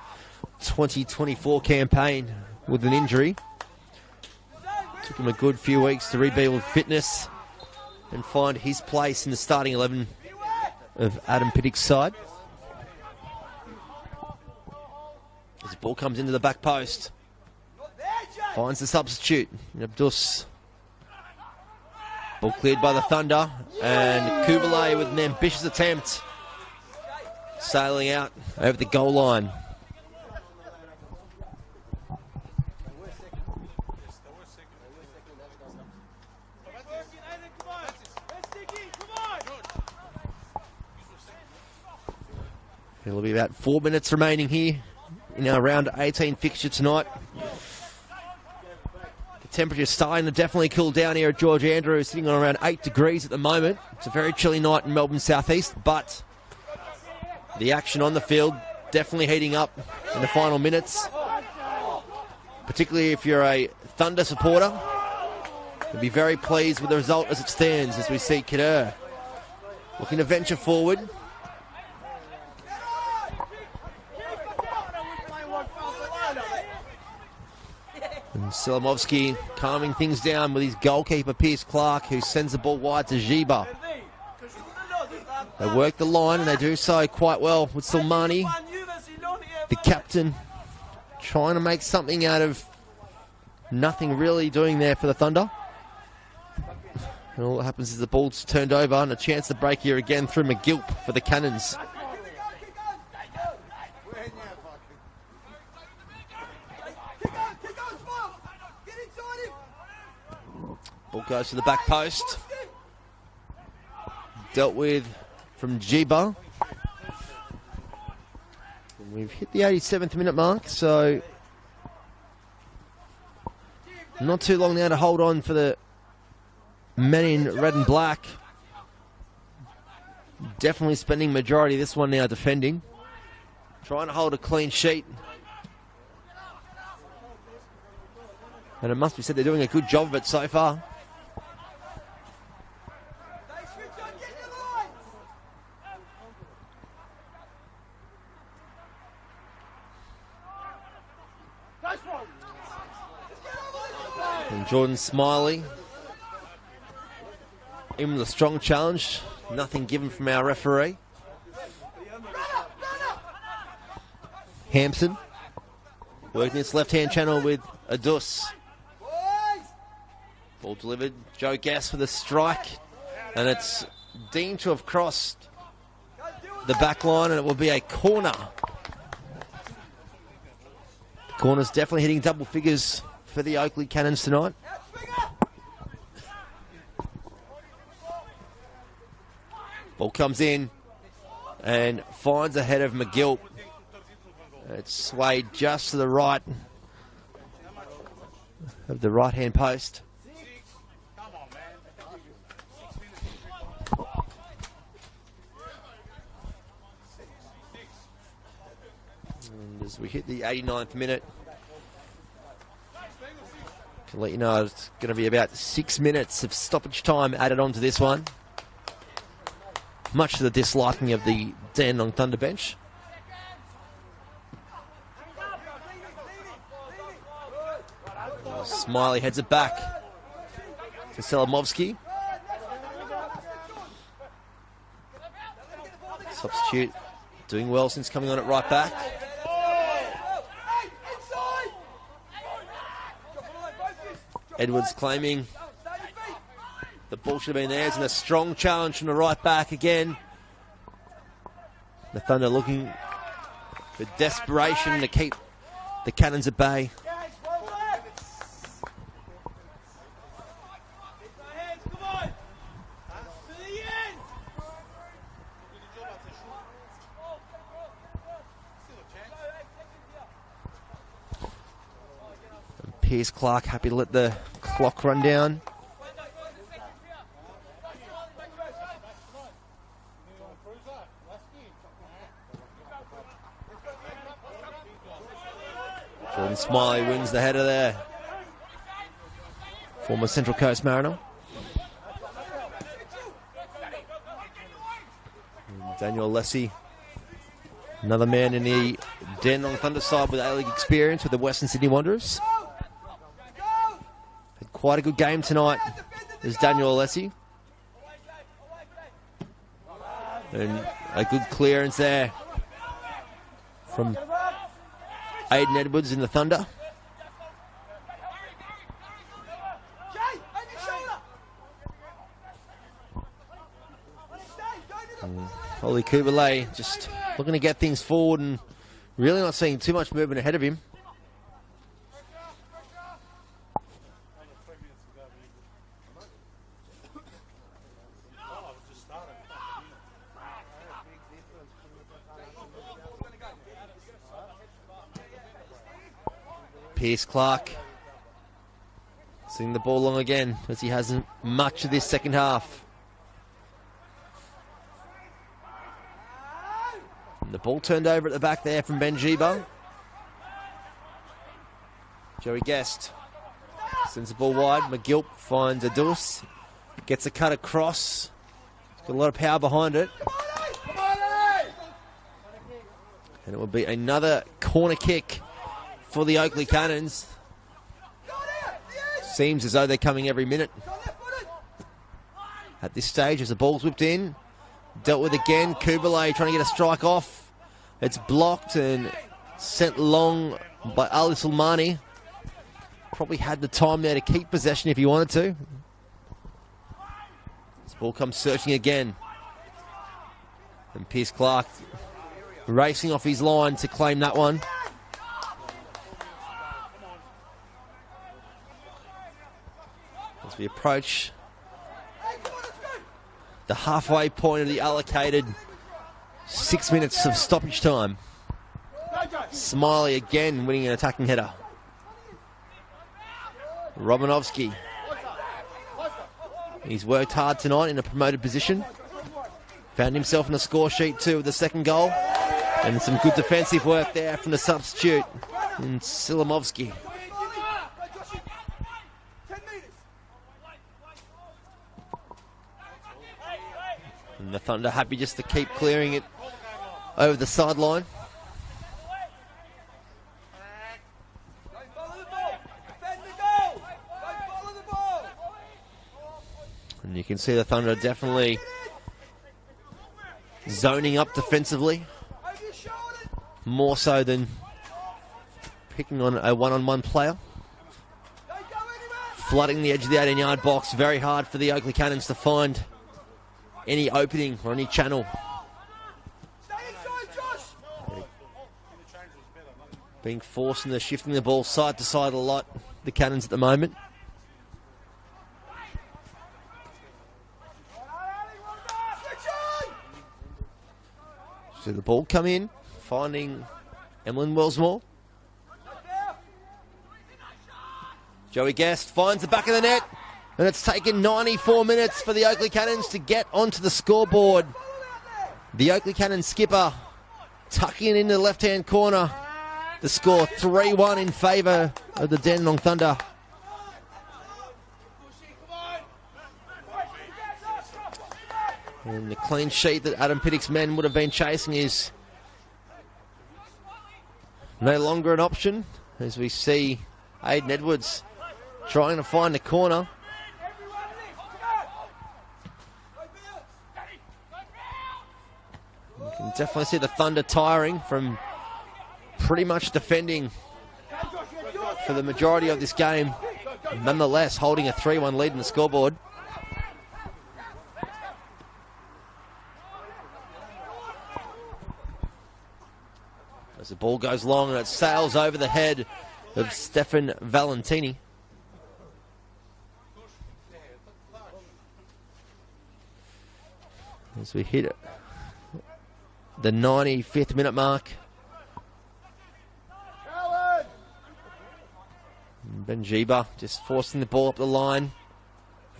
2024 campaign with an injury. Took him a good few weeks to rebuild fitness and find his place in the starting 11 of Adam Piddick's side. As the ball comes into the back post, finds the substitute, Abdus. Ball cleared by the Thunder, and Kubalay with an ambitious attempt, sailing out over the goal line. It'll be about 4 minutes remaining here in our round 18 fixture tonight. The temperature's starting to definitely cool down here at George Andrews, sitting on around 8 degrees at the moment. It's a very chilly night in Melbourne southeast, but the action on the field definitely heating up in the final minutes. Particularly if you're a Thunder supporter, you'll be very pleased with the result as it stands, as we see Kader looking to venture forward. And Selamovsky calming things down with his goalkeeper, Pierce Clark, who sends the ball wide to Jiba. They work the line, and they do so quite well with Silmani, the captain, trying to make something out of nothing really doing there for the Thunder. And all that happens is the ball's turned over, and a chance to break here again through McGilp for the Cannons. Ball goes to the back post. Dealt with from Jiba. And we've hit the 87th minute mark, so not too long now to hold on for the men in red and black. Definitely spending majority of this one now defending. Trying to hold a clean sheet. And it must be said they're doing a good job of it so far. And Jordan Smiley, even with a strong challenge, nothing given from our referee. Hampson working its left-hand channel with Adus. Ball delivered. Joe Gass with a strike, and it's deemed to have crossed the back line, and it will be a corner. The corner's definitely hitting double figures for the Oakleigh Cannons tonight. Ball comes in and finds ahead of McGill. It's swayed just to the right of the right-hand post. And as we hit the 89th minute, can let you know it's going to be about 6 minutes of stoppage time added onto this one. Much to the disliking of the Dandenong Thunder bench. Smiley heads it back to Selamovsky. Substitute doing well since coming on at right back. Edwards claiming the ball should have been theirs, and a strong challenge from the right back again. The Thunder looking for desperation to keep the Cannons at bay. And Pierce Clark happy to let the clock run down. Jordan Smiley wins the header there. Former Central Coast Mariner. And Daniel Lessie, another man in the Dandenong Thunder side with A-League experience with the Western Sydney Wanderers. Had quite a good game tonight. There's Daniel Lessie. And a good clearance there from Aiden Edwards in the Thunder. Ollie Kubalay just looking to get things forward and really not seeing too much movement ahead of him. Pierce Clark seeing the ball long again as he hasn't much of this second half. And the ball turned over at the back there from Benjiba. Joey Guest sends the ball wide. McGilp finds Adus. Gets a cut across. He's got a lot of power behind it. And it will be another corner kick for the Oakleigh Cannons. Seems as though they're coming every minute. At this stage, as the ball's whipped in, dealt with again. Kubalay trying to get a strike off. It's blocked and sent long by Ali Sulmani. Probably had the time there to keep possession if he wanted to. This ball comes searching again. And Pierce Clark racing off his line to claim that one. As we approach the halfway point of the allocated 6 minutes of stoppage time. Smiley again winning an attacking header. Romanovsky. He's worked hard tonight in a promoted position. Found himself in the score sheet too with the second goal. And some good defensive work there from the substitute in Silimovsky. And the Thunder happy just to keep clearing it over the sideline. And you can see the Thunder definitely zoning up defensively. More so than picking on a one-on-one player. Flooding the edge of the 18-yard box. Very hard for the Oakleigh Cannons to find any opening or any channel. Being forced into shifting the ball side to side a lot, the Cannons at the moment. So the ball come in, finding Emlyn Wellsmore. Joey Guest finds the back of the net. And it's taken 94 minutes for the Oakleigh Cannons to get onto the scoreboard. The Oakleigh Cannons skipper tucking it into the left-hand corner. The score 3-1 in favour of the Dandenong Thunder. And the clean sheet that Adam Pittock's men would have been chasing is no longer an option, as we see Aiden Edwards trying to find the corner. You can definitely see the Thunder tiring from pretty much defending for the majority of this game. Nonetheless, holding a 3-1 lead in the scoreboard. As the ball goes long and it sails over the head of Stefan Valentini. As we hit it, the 95th minute mark. Benjiba just forcing the ball up the line.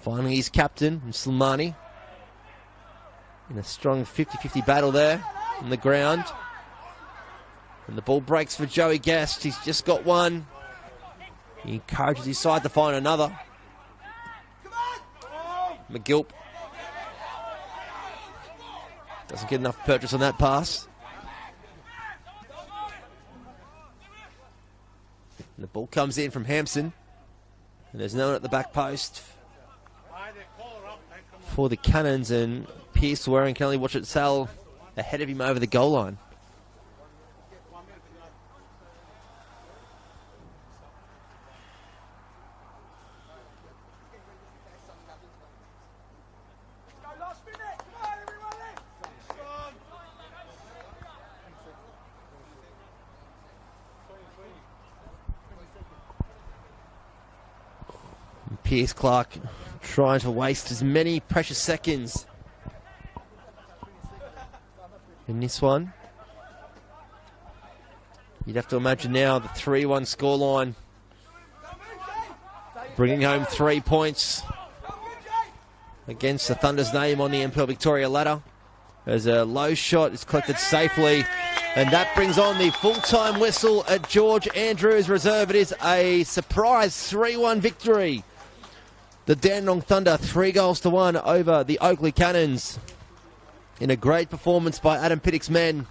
Finding his captain, Slimani. In a strong 50-50 battle there on the ground. And the ball breaks for Joey Guest. He's just got one. He encourages his side to find another. McGilp doesn't get enough purchase on that pass. And the ball comes in from Hampson. And there's no one at the back post for the Cannons. And Pearce wearing. Can only watch it sail ahead of him over the goal line. Pierce Clark trying to waste as many precious seconds in this one. You'd have to imagine now the 3-1 scoreline, bringing home 3 points against the Thunder's name on the NPL Victoria ladder. As a low shot is collected safely, and that brings on the full-time whistle at George Andrews Reserve. It is a surprise 3-1 victory. The Dandenong Thunder 3-1 over the Oakleigh Cannons in a great performance by Adam Pittock's men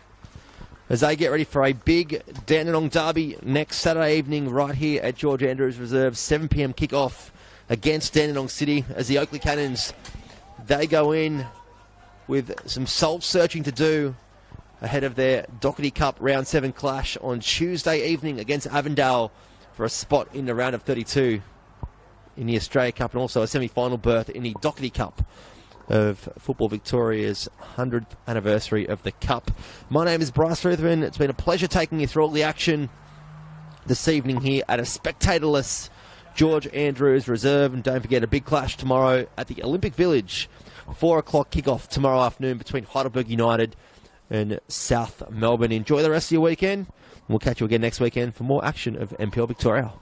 as they get ready for a big Dandenong derby next Saturday evening right here at George Andrews Reserve. 7 p.m. kickoff against Dandenong City as the Oakleigh Cannons, they go in with some soul searching to do ahead of their Doherty Cup Round 7 clash on Tuesday evening against Avondale for a spot in the round of 32 in the Australia Cup, and also a semi-final berth in the Doherty Cup of Football Victoria's 100th anniversary of the Cup. My name is Bryce Ruthven. It's been a pleasure taking you through all the action this evening here at a spectatorless George Andrews Reserve. And don't forget, a big clash tomorrow at the Olympic Village. 4 o'clock kickoff tomorrow afternoon between Heidelberg United and South Melbourne. Enjoy the rest of your weekend. We'll catch you again next weekend for more action of NPL Victoria.